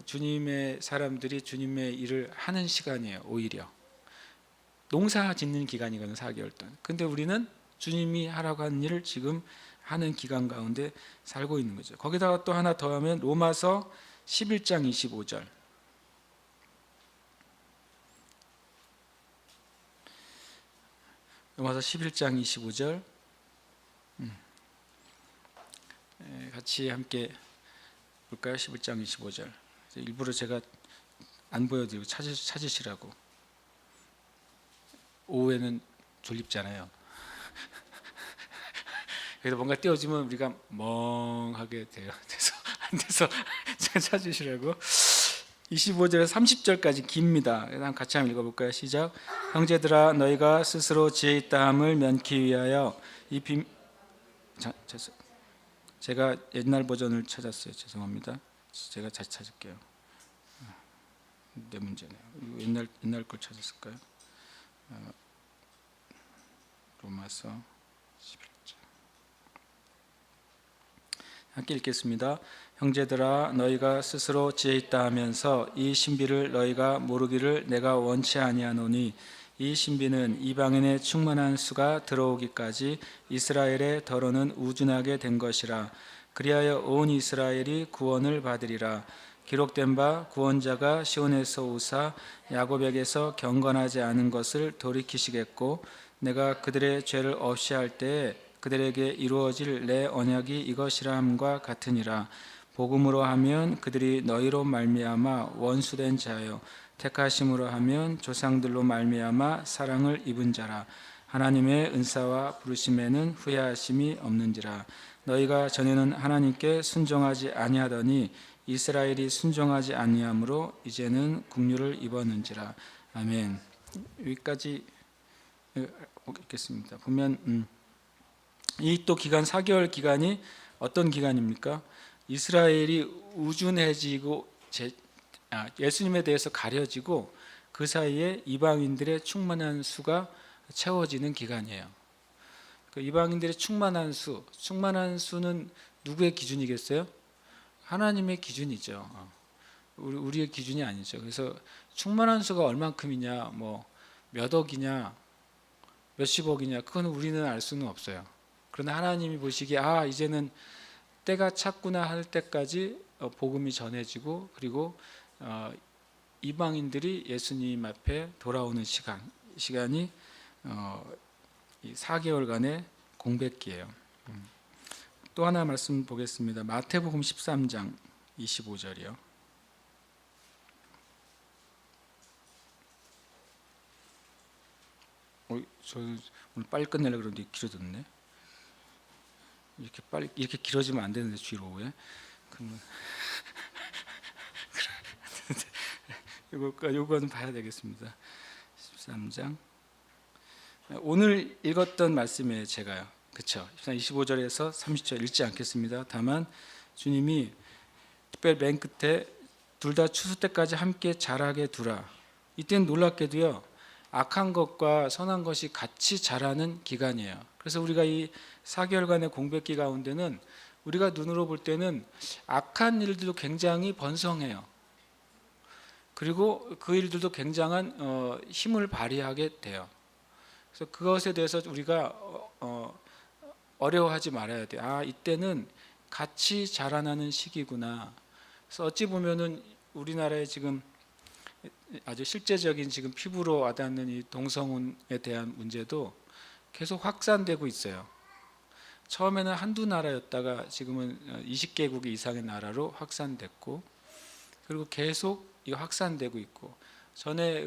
주님의 사람들이 주님의 일을 하는 시간이에요. 오히려 농사 짓는 기간이거든요. 4개월 동안. 근데 우리는 주님이 하라고 하는 일을 지금 하는 기간 가운데 살고 있는 거죠. 거기다가 또 하나 더 하면 로마서 11장 25절. 로마서 11장 25절 같이 함께 볼까요? 11장 25절. 일부러 제가 안 보여드리고 찾으시라고. 오후에는 졸립잖아요. 그래서 뭔가 띄워주면 우리가 멍하게 돼서 안 돼서 제가 찾으시라고. 25절에서 30절까지 깁니다. 같이 한번 읽어볼까요? 시작. 형제들아 너희가 스스로 지혜 있다함을 면키 위하여 제가 옛날 버전을 찾았어요. 죄송합니다. 제가 다시 찾을게요. 내 문제네요. 옛날 걸 찾았을까요? 로마서 11장. 함께 읽겠습니다. 형제들아, 너희가 스스로 지혜 있다 하면서 이 신비를 너희가 모르기를 내가 원치 아니하노니, 이 신비는 이방인의 충만한 수가 들어오기까지 이스라엘의 더러는 우준하게 된 것이라. 그리하여 온 이스라엘이 구원을 받으리라. 기록된 바 구원자가 시온에서 오사 야곱에게서 경건하지 않은 것을 돌이키시겠고, 내가 그들의 죄를 없이 할 때에 그들에게 이루어질 내 언약이 이것이라 함과 같으니라. 복음으로 하면 그들이 너희로 말미암아 원수된 자요, 택하심으로 하면 조상들로 말미암아 사랑을 입은 자라. 하나님의 은사와 부르심에는 후회하심이 없는지라. 너희가 전에는 하나님께 순종하지 아니하더니 이스라엘이 순종하지 아니하므로 이제는 국류를 입었는지라. 아멘. 여기까지 읽겠습니다. 보면 이 또 기간 4개월 기간이 어떤 기간입니까? 이스라엘이 우준해지고 예수님에 대해서 가려지고 그 사이에 이방인들의 충만한 수가 채워지는 기간이에요. 그 이방인들의 충만한 수는 누구의 기준이겠어요? 하나님의 기준이죠. 우리의 기준이 아니죠. 그래서 충만한 수가 얼만큼이냐, 뭐 몇 억이냐, 몇십억이냐, 그건 우리는 알 수는 없어요. 그러나 하나님이 보시기에 이제는 때가 찼구나 할 때까지 복음이 전해지고, 그리고 이방인들이 예수님 앞에 돌아오는 시간이 이 4개월간의 공백기예요. 또 하나 말씀 보겠습니다. 마태복음 13장 25절이요. 저 오늘 빨리 끝내려고 그러는데 길어졌네. 이렇게 길어지면 안 되는데 뒤로. 그러면 이거는 봐야 되겠습니다. 13장. 오늘 읽었던 말씀이에요, 제가요. 그렇죠? 25절에서 30절 읽지 않겠습니다. 다만 주님이 특별히 맨 끝에 둘 다 추수 때까지 함께 자라게 두라. 이때는 놀랍게도요, 악한 것과 선한 것이 같이 자라는 기간이에요. 그래서 우리가 이 4개월간의 공백기 가운데는 우리가 눈으로 볼 때는 악한 일들도 굉장히 번성해요. 그리고 그 일들도 굉장한 힘을 발휘하게 돼요. 그래서 그것에 대해서 우리가 어려워하지 말아야 돼요. 이때는 같이 자라나는 시기구나. 그래서 어찌 보면은 우리나라에 지금 아주 실제적인 지금 피부로 와닿는 이 동성혼에 대한 문제도 계속 확산되고 있어요. 처음에는 한두 나라였다가 지금은 20개국 이상의 나라로 확산됐고, 그리고 계속 확산되고 있고, 전에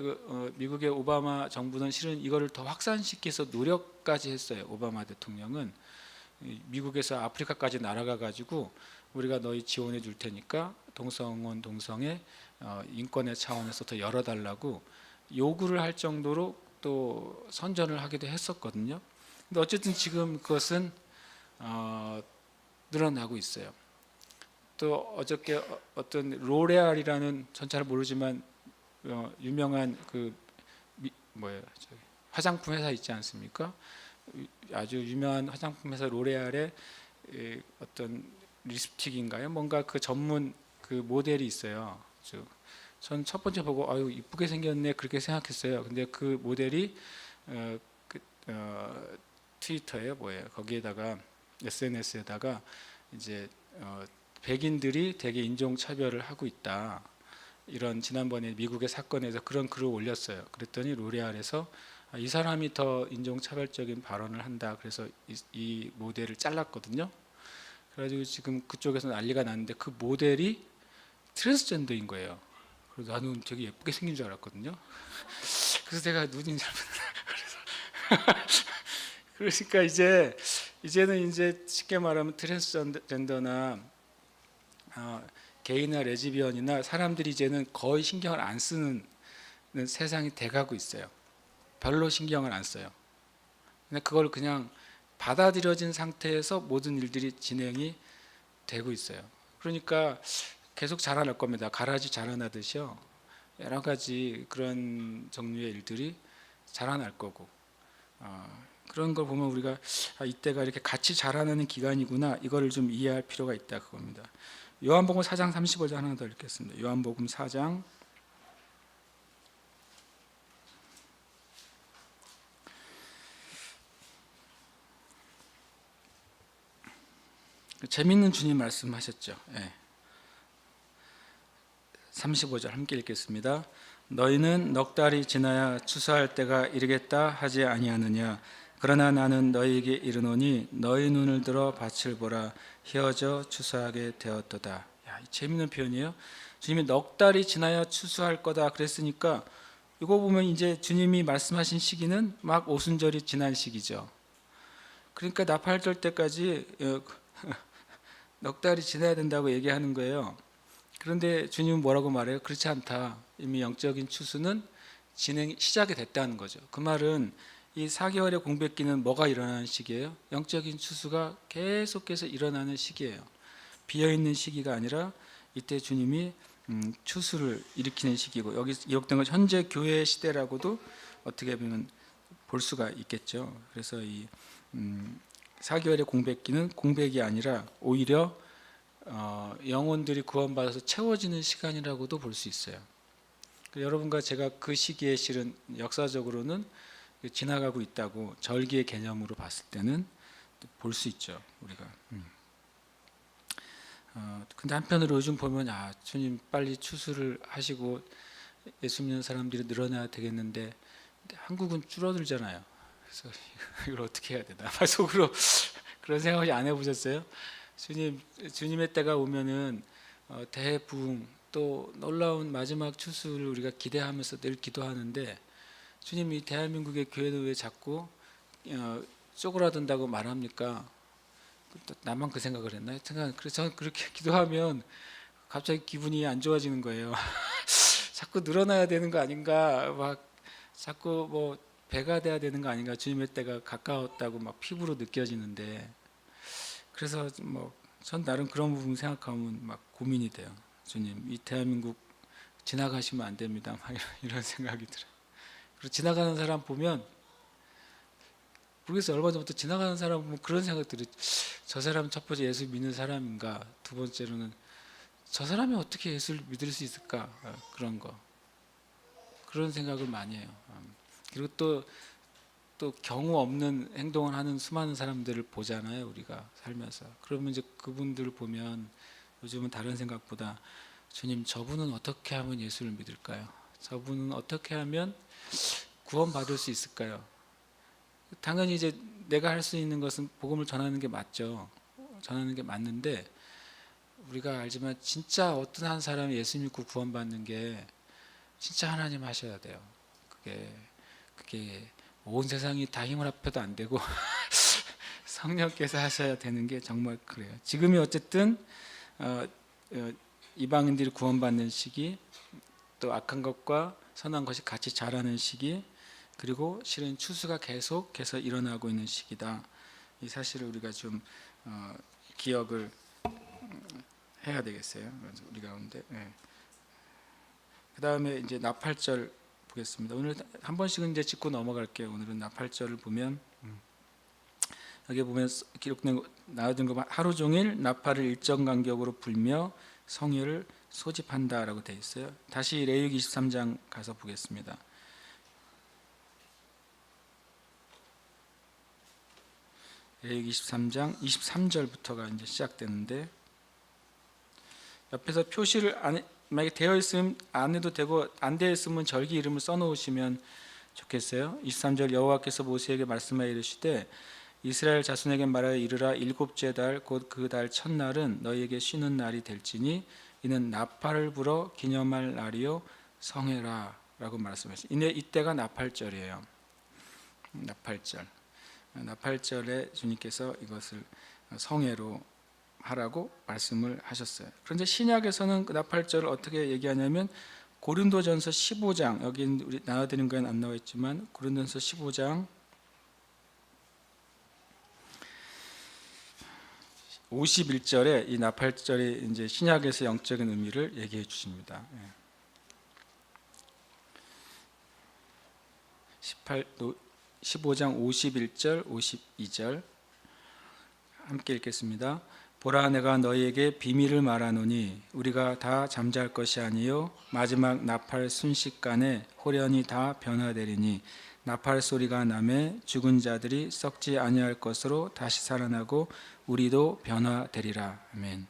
미국의 오바마 정부는 실은 이거를 더 확산시켜서 노력까지 했어요. 오바마 대통령은 미국에서 아프리카까지 날아가 가지고 우리가 너희 지원해 줄 테니까 동성혼 동성애 인권의 차원에서 더 열어달라고 요구를 할 정도로 또 선전을 하기도 했었거든요. 근데 어쨌든 지금 그것은 늘어나고 있어요. 또 어저께 어떤 로레알이라는, 전 잘 모르지만 유명한 화장품 회사 있지 않습니까? 아주 유명한 화장품 회사 로레알의 어떤 립스틱인가요? 뭔가 그 전문 그 모델이 있어요. 전 첫 번째 보고 이쁘게 생겼네 그렇게 생각했어요. 근데 그 모델이 트위터에 거기에다가 SNS에다가 이제 백인들이 되게 인종 차별을 하고 있다, 이런 지난번에 미국의 사건에서 그런 글을 올렸어요. 그랬더니 로레알에서 이 사람이 더 인종 차별적인 발언을 한다, 그래서 이 모델을 잘랐거든요. 그래가지고 지금 그쪽에서 난리가 났는데 그 모델이 트랜스젠더인 거예요. 그래서 나는 되게 예쁘게 생긴 줄 알았거든요. 그래서 제가 눈이 잘 그러니까 이제는 쉽게 말하면 트랜스젠더나 게이나 레즈비언이나 사람들이 이제는 거의 신경을 안 쓰는 세상이 돼가고 있어요. 별로 신경을 안 써요. 근데 그걸 그냥 받아들여진 상태에서 모든 일들이 진행이 되고 있어요. 그러니까 계속 자라날 겁니다. 가라지 자라나듯이요. 여러 가지 그런 종류의 일들이 자라날 거고, 그런 걸 보면 우리가 이때가 이렇게 같이 자라나는 기간이구나, 이거를 좀 이해할 필요가 있다, 그겁니다. 요한복음 4장 35절 하나 더 읽겠습니다. 요한복음 4장 재밌는 주님 말씀하셨죠. 예. 35절 함께 읽겠습니다. 너희는 넉 달이 지나야 추수할 때가 이르겠다 하지 아니하느냐. 그러나 나는 너희에게 이르노니 너희 눈을 들어 밭을 보라. 휘어져 추수하게 되었도다. 야, 재밌는 표현이에요. 주님이 넉 달이 지나야 추수할 거다 그랬으니까, 이거 보면 이제 주님이 말씀하신 시기는 막 오순절이 지난 시기죠. 그러니까 나팔절 때까지 넉 달이 지나야 된다고 얘기하는 거예요. 그런데 주님은 뭐라고 말해요? 그렇지 않다. 이미 영적인 추수는 시작이 됐다는 거죠. 그 말은 이 4개월의 공백기는 뭐가 일어나는 시기예요? 영적인 추수가 계속해서 일어나는 시기예요. 비어있는 시기가 아니라 이때 주님이 추수를 일으키는 시기고, 여기 기록된 건 현재 교회 시대라고도 어떻게 보면 볼 수가 있겠죠. 그래서 이 4개월의 공백기는 공백이 아니라 오히려 영혼들이 구원받아서 채워지는 시간이라고도 볼 수 있어요. 여러분과 제가 그 시기에 실은 역사적으로는 지나가고 있다고 절기의 개념으로 봤을 때는 볼 수 있죠, 우리가. 근데 한편으로 요즘 보면 주님 빨리 추수를 하시고 예수 믿는 사람들이 늘어나야 되겠는데 한국은 줄어들잖아요. 그래서 이걸 어떻게 해야 되나 속으로 그런 생각을 안 해보셨어요? 주님의 때가 오면은 대부흥 또 놀라운 마지막 추수를 우리가 기대하면서 늘 기도하는데, 주님이 대한민국의 교회는 왜 자꾸 쪼그라든다고 말합니까? 나만 그 생각을 했나요? 그래서 저는 그렇게 기도하면 갑자기 기분이 안 좋아지는 거예요. 자꾸 늘어나야 되는 거 아닌가, 막 자꾸 뭐 배가 돼야 되는 거 아닌가, 주님의 때가 가까웠다고 막 피부로 느껴지는데. 그래서 뭐 전 나름 그런 부분 생각하면 막 고민이 돼요. 주님, 이 대한민국 지나가시면 안 됩니다, 막 이런 생각이 들어요. 그리고 지나가는 사람 보면, 모르겠어요, 얼마 전부터 지나가는 사람 보면 그런 생각 들어요. 저 사람은 첫 번째 예수 믿는 사람인가, 두 번째로는 저 사람이 어떻게 예수를 믿을 수 있을까, 그런 생각을 많이 해요. 그리고 또 경우 없는 행동을 하는 수많은 사람들을 보잖아요, 우리가 살면서. 그러면 이제 그분들을 보면 요즘은 다른 생각보다, 주님, 저분은 어떻게 하면 예수를 믿을까요? 저분은 어떻게 하면 구원받을 수 있을까요? 당연히 이제 내가 할 수 있는 것은 복음을 전하는 게 맞죠. 전하는 게 맞는데, 우리가 알지만 진짜 어떤 한 사람이 예수 믿고 구원받는 게 진짜 하나님 하셔야 돼요. 그게 온 세상이 다 힘을 합해도 안 되고 성령께서 하셔야 되는 게 정말 그래요. 지금이 어쨌든 이방인들이 구원받는 시기, 또 악한 것과 선한 것이 같이 자라는 시기, 그리고 실은 추수가 계속해서 일어나고 있는 시기다. 이 사실을 우리가 좀 기억을 해야 되겠어요, 우리 가운데. 그 다음에 이제 나팔절 보겠습니다. 오늘 한 번씩은 이제 짚고 넘어갈게요. 오늘은 나팔절을 보면, 여기 보면 기록된 나와진 거, 하루 종일 나팔을 일정 간격으로 불며 성회를 소집한다라고 되어 있어요. 다시 레위기 23장 가서 보겠습니다. 레위기 23장 23절부터가 이제 시작되는데, 옆에서 표시를 만약에 되어 있으면 안 해도 되고, 안 되어 있으면 절기 이름을 써놓으시면 좋겠어요. 23절, 여호와께서 모세에게 말씀하여 이르시되 이스라엘 자손에게 말하여 이르라. 일곱째 달 곧 그 달 첫날은 너희에게 쉬는 날이 될지니 이는 나팔을 불어 기념할 날이요 성회라 라고 말씀하셨어요. 이때가 나팔절이에요. 나팔절에 주님께서 이것을 성회로 하라고 말씀을 하셨어요. 그런데 신약에서는 그 나팔절을 어떻게 얘기하냐면, 고린도전서 15장, 여기 우리 나와드린 건 안 나와 있지만 고린도전서 15장 51절에 이 나팔절이 이제 신약에서 영적인 의미를 얘기해 주십니다. 15장 51절, 52절 함께 읽겠습니다. 보라, 내가 너희에게 비밀을 말하노니 우리가 다 잠잘 것이 아니요 마지막 나팔 순식간에 호련히 다 변화되리니 나팔 소리가 나매 죽은 자들이 썩지 아니할 것으로 다시 살아나고 우리도 변화되리라. 아멘.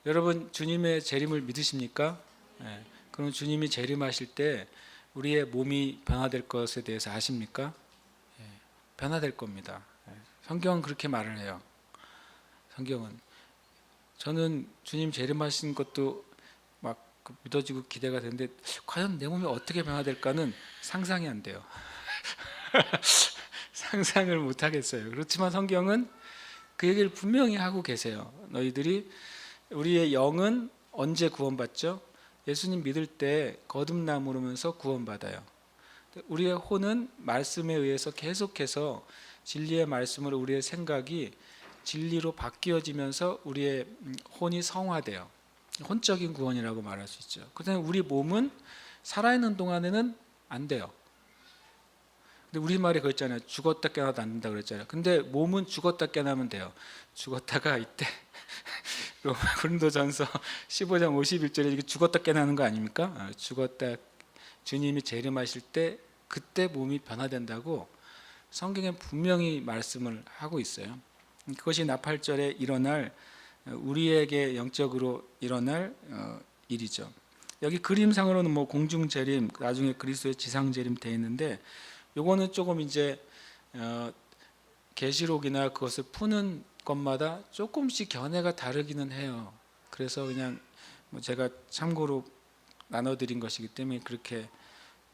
여러분, 주님의 재림을 믿으십니까? 네. 그럼 주님이 재림하실 때 우리의 몸이 변화될 것에 대해서 아십니까? 네. 변화될 겁니다. 네. 성경은 그렇게 말을 해요. 성경은. 저는 주님 재림하신 것도 막 믿어지고 기대가 되는데 과연 내 몸이 어떻게 변화될까는 상상이 안 돼요. 상상을 못 하겠어요. 그렇지만 성경은 그 얘기를 분명히 하고 계세요. 너희들이, 우리의 영은 언제 구원받죠? 예수님 믿을 때 거듭남으로면서 구원받아요. 우리의 혼은 말씀에 의해서 계속해서 진리의 말씀으로 우리의 생각이 진리로 바뀌어지면서 우리의 혼이 성화돼요. 혼적인 구원이라고 말할 수 있죠. 그다음에 우리 몸은 살아있는 동안에는 안 돼요. 근데 우리말에 그거 있잖아요. 죽었다 깨어나도 안 된다 그랬잖아요. 근데 몸은 죽었다 깨어나면 돼요. 죽었다가 이때 고린도전서 15장 51절에 죽었다 깨어나는 거 아닙니까? 죽었다, 주님이 재림하실 때 그때 몸이 변화된다고 성경에 분명히 말씀을 하고 있어요. 그것이 나팔절에 일어날, 우리에게 영적으로 일어날 일이죠. 여기 그림상으로는 뭐 공중 재림, 나중에 그리스도의 지상 재림 돼 있는데, 요거는 조금 이제 계시록이나 그것을 푸는 것마다 조금씩 견해가 다르기는 해요. 그래서 그냥 뭐 제가 참고로 나눠드린 것이기 때문에 그렇게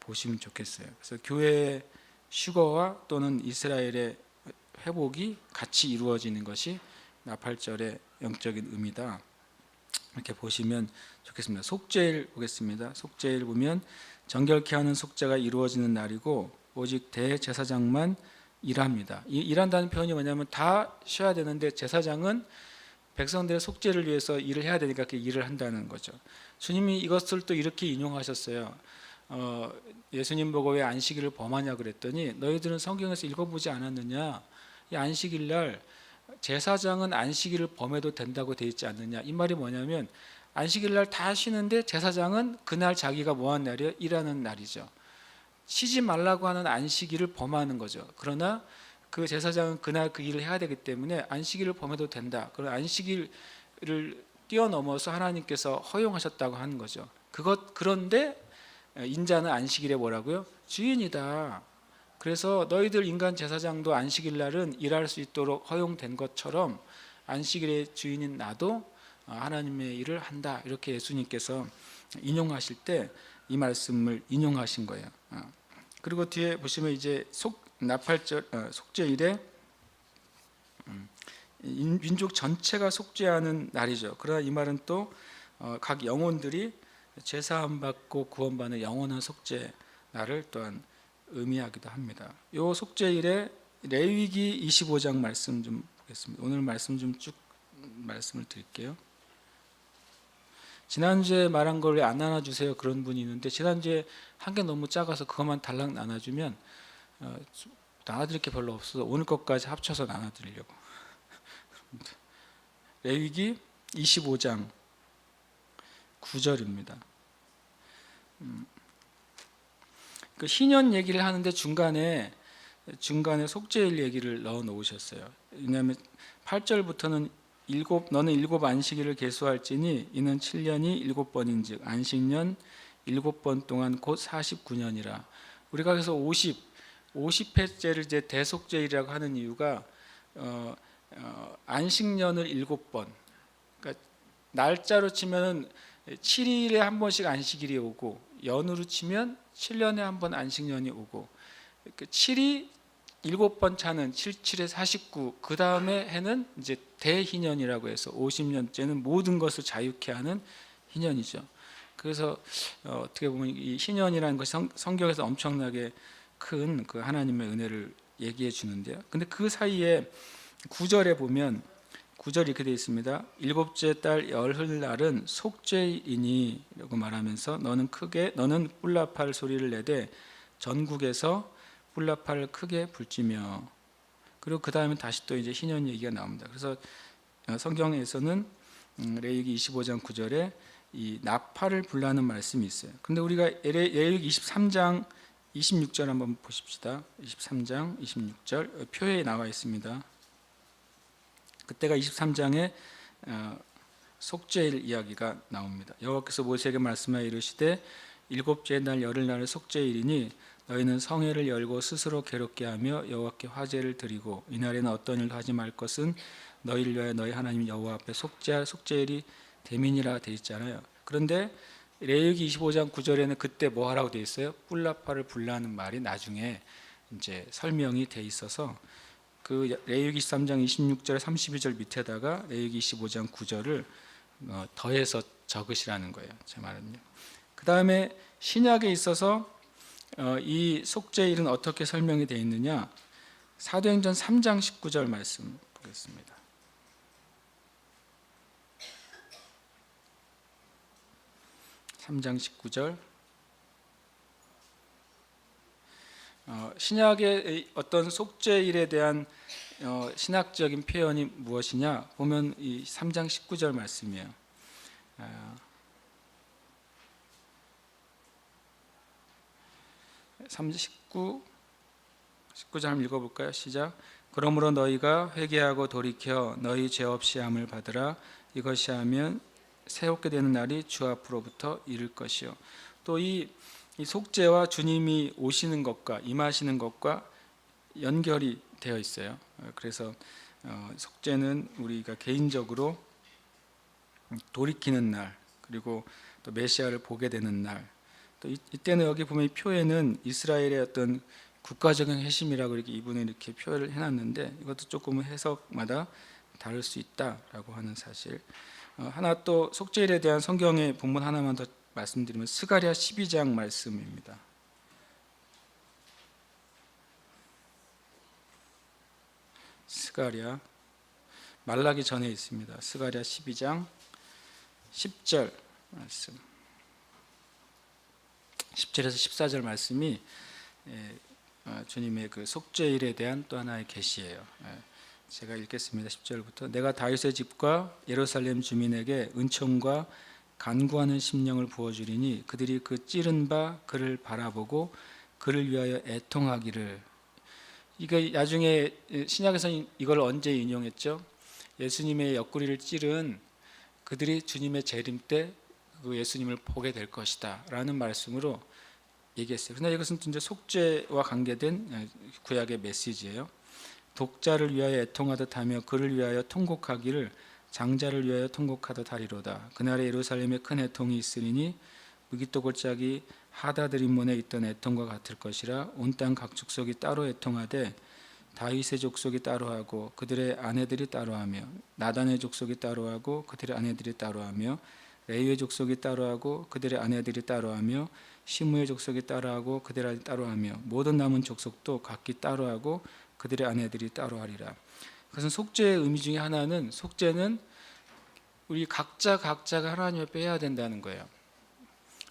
보시면 좋겠어요. 그래서 교회의 휴거와 또는 이스라엘의 회복이 같이 이루어지는 것이 나팔절의 영적인 의미다. 이렇게 보시면 좋겠습니다. 속죄일 보겠습니다. 속죄일 보면 정결케 하는 속죄가 이루어지는 날이고 오직 대제사장만 일합니다. 이 일한다는 표현이 뭐냐면 다 쉬어야 되는데 제사장은 백성들의 속죄를 위해서 일을 해야 되니까 그 일을 한다는 거죠. 주님이 이것을 또 이렇게 인용하셨어요. 예수님 보고 왜 안식일을 범하냐 그랬더니 너희들은 성경에서 읽어보지 않았느냐? 이 안식일 날 제사장은 안식일을 범해도 된다고 돼 있지 않느냐? 이 말이 뭐냐면 안식일 날 다 쉬는데 제사장은 그날 자기가 뭐한 날이에요? 일하는 날이죠. 쉬지 말라고 하는 안식일을 범하는 거죠. 그러나 그 제사장은 그날 그 일을 해야 되기 때문에 안식일을 범해도 된다. 그런 안식일을 뛰어넘어서 하나님께서 허용하셨다고 하는 거죠. 그런데 인자는 안식일에 뭐라고요? 주인이다. 그래서 너희들 인간 제사장도 안식일 날은 일할 수 있도록 허용된 것처럼 안식일의 주인인 나도 하나님의 일을 한다. 이렇게 예수님께서 인용하실 때 이 말씀을 인용하신 거예요. 그리고 뒤에 보시면 이제 나팔절 속죄일에 민족 전체가 속죄하는 날이죠. 그러나 이 말은 또 각 영혼들이 제사함 받고 구원받는 영원한 속죄 날을 또한 의미하기도 합니다. 이 속죄일에 레위기 25장 말씀 좀 보겠습니다. 오늘 말씀 좀 쭉 말씀을 드릴게요. 지난주에 말한 걸 왜 안 나눠주세요? 그런 분이 있는데 지난주에 한 개 너무 작아서 그것만 달랑 나눠주면 나눠드릴 게 별로 없어서 오늘 것까지 합쳐서 나눠드리려고. 레위기 25장 9절입니다. 그 희년 얘기를 하는데 중간에 속죄일 얘기를 넣어 놓으셨어요. 왜냐하면 8절부터는 너는 7 안식일을 계수할지니 이는 7년이 7번인즉 안식년 7번 동안 곧 49년이라. 우리가 그래서 50회째를 이제 대속죄일이라고 하는 이유가 안식년을 7번, 그러니까 날짜로 치면은 7일에 한 번씩 안식일이 오고 연으로 치면 7년에 한 번 안식년이 오고 7이 7번 차는 7에 49, 그 다음에 해는 이제 대희년이라고 해서 50년째는 모든 것을 자유케 하는 희년이죠. 그래서 어떻게 보면 이 희년이라는 것이 성경에서 엄청나게 큰 그 하나님의 은혜를 얘기해 주는데요. 근데 그 사이에 9절에 보면 9절 이렇게 되어 있습니다. 일곱째 달 열흘날은 속죄이니 라고 말하면서 너는 뿔나팔 소리를 내되 전국에서 뿔나팔을 크게 불지며, 그리고 그 다음에 다시 또 이제 희년 얘기가 나옵니다. 그래서 성경에서는 레위기 25장 9절에 이 나팔을 불라는 말씀이 있어요. 근데 우리가 레위기 23장 26절 한번 보십시다. 23장 26절 표에 나와 있습니다. 그때가 23장에 속죄일 이야기가 나옵니다. 여호와께서 모세에게 말씀하여 이르시되 일곱째 날 열흘날의 속죄일이니 너희는 성회를 열고 스스로 괴롭게 하며 여호와께 화제를 드리고 이날에는 어떤 일도 하지 말 것은 너희를 위하여 너희 하나님 여호와 앞에 속죄할 속죄일이 대민이라 되어 있잖아요. 그런데 레위기 25장 9절에는 그때 뭐 하라고 되어 있어요? 뿔나팔을 불라는 말이 나중에 이제 설명이 되어 있어서 그 레위기 23장 26절 32절 밑에다가 레위기 25장 9절을 더해서 적으시라는 거예요. 제 말은요. 그 다음에 신약에 있어서 이 속죄일은 어떻게 설명이 되어 있느냐? 사도행전 3장 19절 말씀 보겠습니다. (3장 19절) 신약의 어떤 속죄일에 대한 신학적인 표현이 무엇이냐 보면 이 3장 19절 말씀이에요. 19절 한번 읽어볼까요? 시작. 그러므로 너희가 회개하고 돌이켜 너희 죄 없이 함을 받으라. 이것이 하면 새롭게 되는 날이 주 앞으로부터 이를 것이요. 또 이 속죄와 주님이 오시는 것과 임하시는 것과 연결이 되어 있어요. 그래서 속죄는 우리가 개인적으로 돌이키는 날, 그리고 또 메시아를 보게 되는 날. 또 이때는 여기 보면 이 표에는 이스라엘의 어떤 국가적인 회심이라고 이렇게 이분은 이렇게 표현을 해놨는데 이것도 조금 해석마다 다를 수 있다라고 하는 사실. 하나 또 속죄일에 대한 성경의 본문 하나만 더 말씀드리면 스가랴 12장 말씀입니다. 스가랴 말라기 전에 있습니다. 스가랴 12장 10절 말씀, 10절에서 14절 말씀이 주님의 그 속죄일에 대한 또 하나의 계시예요. 제가 읽겠습니다. 10절부터 내가 다윗의 집과 예루살렘 주민에게 은총과 간구하는 심령을 부어주리니 그들이 그 찌른 바 그를 바라보고 그를 위하여 애통하기를. 이게 나중에 신약에서 이걸 언제 인용했죠? 예수님의 옆구리를 찌른 그들이 주님의 재림 때 그 예수님을 보게 될 것이다 라는 말씀으로 얘기했어요. 그런데 이것은 이제 속죄와 관계된 구약의 메시지예요. 독자를 위하여 애통하듯 하며 그를 위하여 통곡하기를 장자를 위하여 통곡하듯 하리로다. 그날에 예루살렘에 큰 애통이 있으리니 무기토 골짜기 하다드림몬에 있던 애통과 같을 것이라. 온 땅 각 족속이 따로 애통하되 다윗의 족속이 따로하고 그들의 아내들이 따로하며 나단의 족속이 따로하고 그들의 아내들이 따로하며 레위의 족속이 따로하고 그들의 아내들이 따로하며 시므의 족속이 따로하고 그들의 아내들이 따로하며 모든 남은 족속도 각기 따로하고 그들의 아내들이 따로하리라. 그것은 속죄의 의미 중에 하나는 속죄는 우리 각자가 하나님 앞에 해야 된다는 거예요.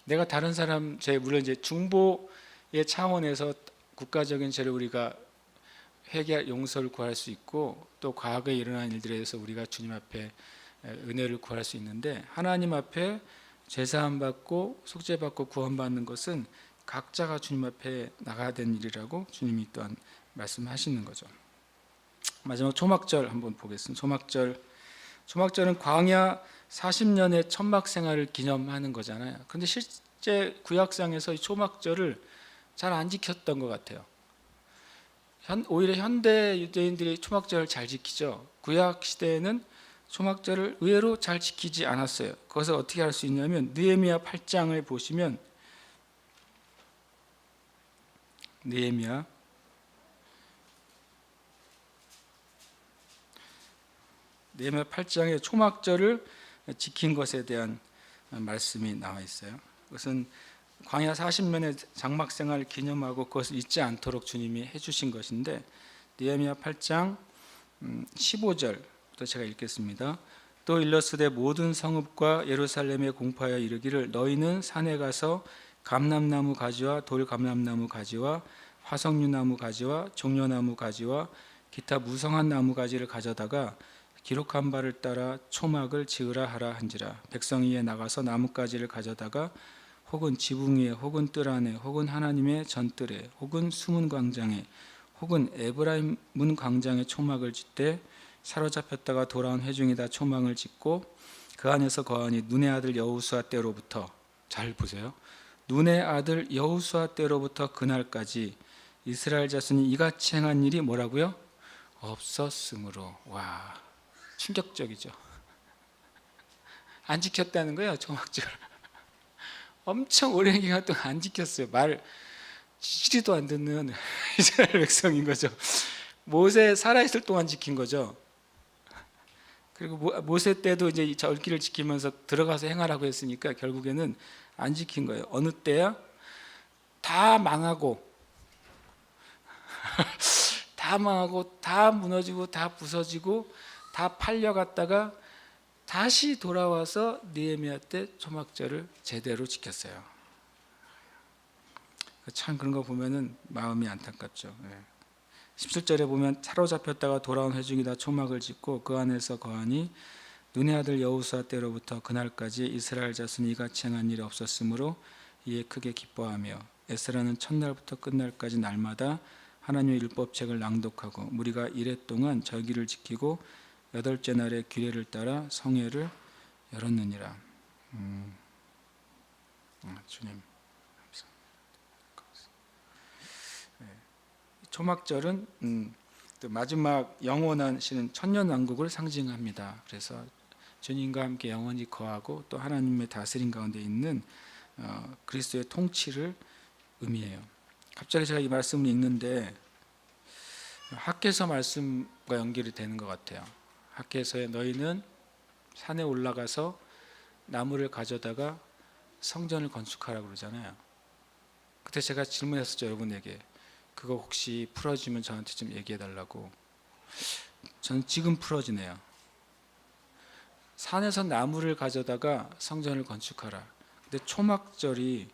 내가 다른 사람 죄, 물론 이제 중보의 차원에서 국가적인 죄를 우리가 회개 용서를 구할 수 있고 또 과거에 일어난 일들에 대해서 우리가 주님 앞에 은혜를 구할 수 있는데 하나님 앞에 제사함 받고 속죄 받고 구원받는 것은 각자가 주님 앞에 나가야 되는 일이라고 주님이 또한 말씀하시는 거죠. 마지막 초막절 한번 보겠습니다. 초막절은 광야 40년의 천막 생활을 기념하는 거잖아요. 그런데 실제 구약상에서 이 초막절을 잘 안 지켰던 것 같아요. 오히려 현대 유대인들이 초막절을 잘 지키죠. 구약 시대에는 초막절을 의외로 잘 지키지 않았어요. 그것을 어떻게 할 수 있냐면 느헤미야 8장을 보시면 느헤미야 8장에 초막절을 지킨 것에 대한 말씀이 나와 있어요. 그것은 광야 40년의 장막 생활을 기념하고 그것을 잊지 않도록 주님이 해주신 것인데 느헤미야 8장 15절부터 제가 읽겠습니다. 또 일러스되 모든 성읍과 예루살렘에 공포하여 이르기를 너희는 산에 가서 감람나무 가지와 돌감람나무 가지와 화석류나무 가지와 종려나무 가지와 기타 무성한 나무 가지를 가져다가 기록한 바를 따라 초막을 지으라 하라 한지라. 백성 위에 나가서 나뭇가지를 가져다가 혹은 지붕 위에 혹은 뜰 안에 혹은 하나님의 전뜰에 혹은 수문 광장에 혹은 에브라임 문 광장에 초막을 짓되 사로잡혔다가 돌아온 회중에다 초막을 짓고 그 안에서 거하니 눈의 아들 여호수아 때로부터, 잘 보세요, 눈의 아들 여호수아 때로부터 그날까지 이스라엘 자손이 이같이 행한 일이 뭐라고요? 없었으므로. 와, 충격적이죠. 안 지켰다는 거예요. 초막절 엄청 오랜 기간 동안 안 지켰어요. 말 지지도 안 듣는 이스라엘 백성인 거죠. 모세 살아있을 동안 지킨 거죠. 그리고 모세 때도 이제 절기를 지키면서 들어가서 행하라고 했으니까 결국에는 안 지킨 거예요. 어느 때야? 다 망하고 다 망하고 다 무너지고 다 부서지고 다 팔려갔다가 다시 돌아와서 느헤미야 때 초막절을 제대로 지켰어요. 참 그런 거 보면은 마음이 안타깝죠. 17절에 보면 사로잡혔다가 돌아온 회중이다 초막을 짓고 그 안에서 거하니 눈의 아들 여호수아 때로부터 그날까지 이스라엘 자손이 이같이 행한 일이 없었으므로 이에 크게 기뻐하며 에스라는 첫날부터 끝날까지 날마다 하나님의 율법책을 낭독하고 무리가 이레 동안 절기를 지키고 여덟째 날에 규례를 따라 성회를 열었느니라. 주님, 초막절은 또 마지막 영원한 시는 천년왕국을 상징합니다. 그래서 주님과 함께 영원히 거하고 또 하나님의 다스림 가운데 있는 그리스도의 통치를 의미해요. 갑자기 제가 이 말씀을 읽는데 학개서 말씀과 연결이 되는 것 같아요. 학개서에 너희는 산에 올라가서 나무를 가져다가 성전을 건축하라고 그러잖아요. 그때 제가 질문했었죠, 여러분에게. 그거 혹시 풀어지면 저한테 좀 얘기해 달라고. 저는 지금 풀어지네요. 산에서 나무를 가져다가 성전을 건축하라. 근데 초막이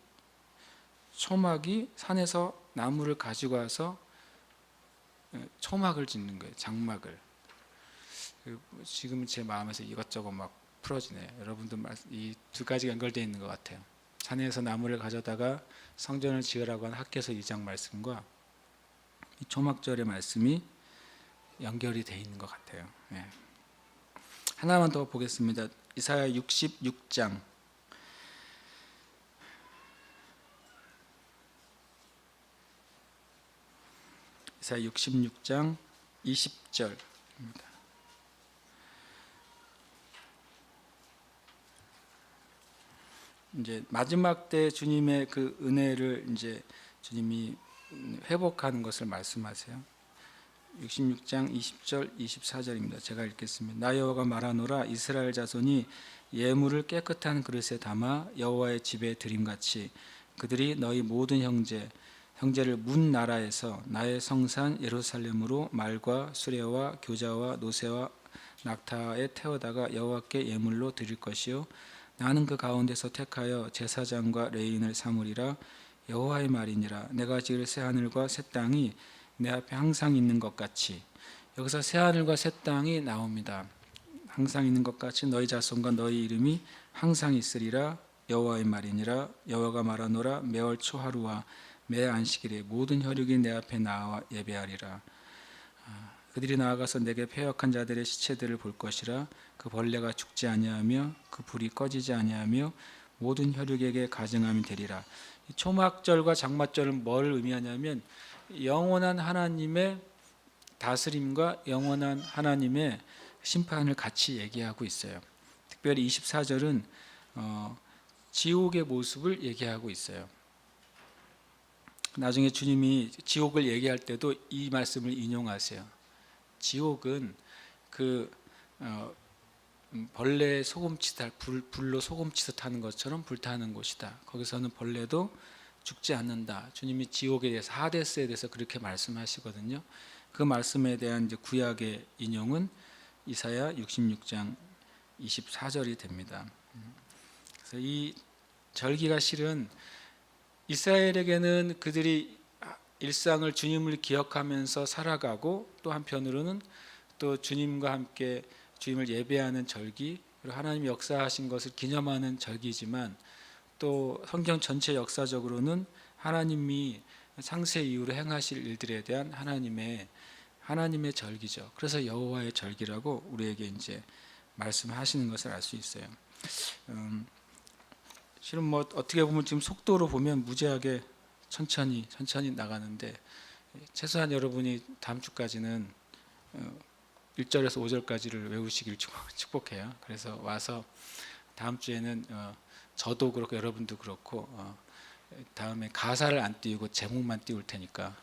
산에서 나무를 가지고 와서 초막을 짓는 거예요. 장막을. 지금 제 마음에서 이것저것 막 풀어지네요. 여러분도 이 두 가지가 연결되어 있는 것 같아요. 산에서 나무를 가져다가 성전을 지으라고 한 학개서 2장 말씀과 이 초막절의 말씀이 연결이 되어 있는 것 같아요. 하나만 더 보겠습니다. 이사야 66장. 이사야 66장 20절입니다. 이제 마지막 때 주님의 그 은혜를 이제 주님이 회복하는 것을 말씀하세요. 66장 20절 24절입니다. 제가 읽겠습니다. 나 여호와가 말하노라 이스라엘 자손이 예물을 깨끗한 그릇에 담아 여호와의 집에 드림같이 그들이 너희 모든 형제를 문 나라에서 나의 성산 예루살렘으로 말과 수레와 교자와 노새와 낙타에 태워다가 여호와께 예물로 드릴 것이요 나는 그 가운데서 택하여 제사장과 레인을 삼으리라 여호와의 말이니라. 내가 지을 새 하늘과 새 땅이 내 앞에 항상 있는 것 같이. 여기서 새 하늘과 새 땅이 나옵니다. 항상 있는 것 같이 너희 자손과 너희 이름이 항상 있으리라 여호와의 말이니라. 여호와가 말하노라 매월 초하루와 매 안식일에 모든 혈육이 내 앞에 나와 예배하리라. 그들이 나아가서 내게 패역한 자들의 시체들을 볼 것이라. 그 벌레가 죽지 아니하며 그 불이 꺼지지 아니하며 모든 혈육에게 가증함이 되리라. 초막절과 장막절은 뭘 의미하냐면 영원한 하나님의 다스림과 영원한 하나님의 심판을 같이 얘기하고 있어요. 특별히 24절은 지옥의 모습을 얘기하고 있어요. 나중에 주님이 지옥을 얘기할 때도 이 말씀을 인용하세요. 지옥은 그 벌레 소금치듯 불로 소금치듯 하는 것처럼 불타는 곳이다. 거기서는 벌레도 죽지 않는다. 주님이 지옥에 대해서 하데스에 대해서 그렇게 말씀하시거든요. 그 말씀에 대한 이제 구약의 인용은 이사야 66장 24절이 됩니다. 그래서 이 절기가 실은 이스라엘에게는 그들이 일상을 주님을 기억하면서 살아가고, 또 한편으로는 또 주님과 함께 주님을 예배하는 절기, 그리고 하나님이 역사하신 것을 기념하는 절기지만, 또 성경 전체 역사적으로는 하나님이 창세 이후로 행하실 일들에 대한 하나님의 절기죠. 그래서 여호와의 절기라고 우리에게 이제 말씀하시는 것을 알 수 있어요. 실은 뭐 어떻게 보면 지금 속도로 보면 무지하게 천천히 나가는데, 최소한 여러분이 다음 주까지는 1절에서 5절까지를 외우시길 축복해요. 그래서 와서 다음 주에는 저도 그렇고 여러분도 그렇고 다음에 가사를 안 띄우고 제목만 띄울 테니까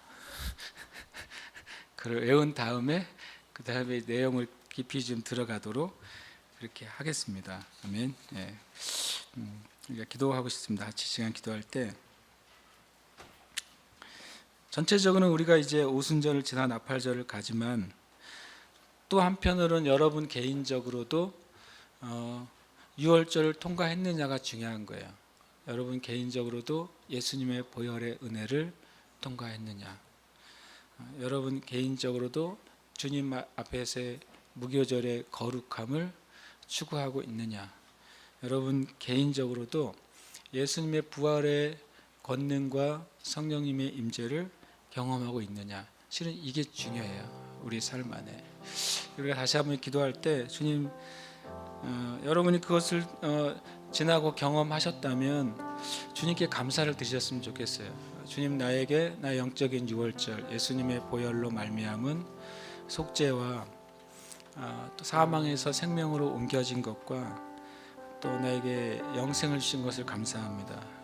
그걸 외운 다음에 그 다음에 내용을 깊이 좀 들어가도록 그렇게 하겠습니다. 아멘. 예. 우리가 기도하고 싶습니다. 같이 시간 기도할 때 전체적으로는 우리가 이제 오순절을 지나 나팔절을 가지만, 또 한편으로는 여러분 개인적으로도 6월절을 통과했느냐가 중요한 거예요. 여러분 개인적으로도 예수님의 보혈의 은혜를 통과했느냐, 여러분 개인적으로도 주님 앞에서의 무교절의 거룩함을 추구하고 있느냐, 여러분 개인적으로도 예수님의 부활의 권능과 성령님의 임재를 경험하고 있느냐. 실은 이게 중요해요, 우리 삶 안에. 우리가 다시 한번 기도할 때 주님, 여러분이 그것을 지나고 경험하셨다면 주님께 감사를 드렸으면 좋겠어요. 주님, 나에게 나의 영적인 유월절, 예수님의 보혈로 말미암은 속죄와 또 사망에서 생명으로 옮겨진 것과 또 나에게 영생을 주신 것을 감사합니다.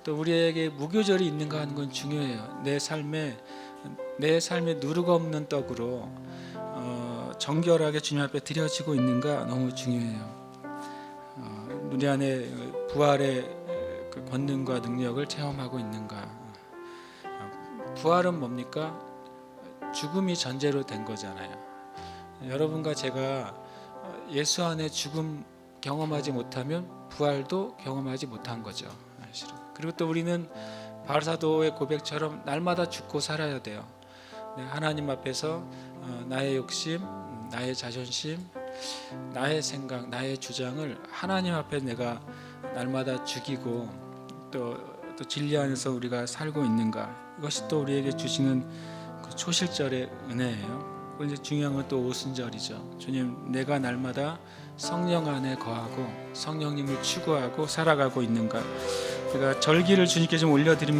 또 우리에게 무교절이 있는가 하는 건 중요해요. 내 삶에 누르가 없는 떡으로 정결하게 주님 앞에 드려지고 있는가 너무 중요해요. 우리 안에 부활의 그 권능과 능력을 체험하고 있는가. 부활은 뭡니까? 죽음이 전제로 된 거잖아요. 여러분과 제가 예수 안에 죽음 경험하지 못하면 부활도 경험하지 못한 거죠, 사실은. 그리고 또 우리는 바울사도의 고백처럼 날마다 죽고 살아야 돼요. 하나님 앞에서 나의 욕심, 나의 자존심, 나의 생각, 나의 주장을 하나님 앞에 내가 날마다 죽이고 또 진리 안에서 우리가 살고 있는가, 이것이 또 우리에게 주시는 그 초실절의 은혜예요. 이제 중요한 건 또 오순절이죠. 주님, 내가 날마다 성령 안에 거하고 성령님을 추구하고 살아가고 있는가. 제가 절기를 주님께 좀 올려드립니다.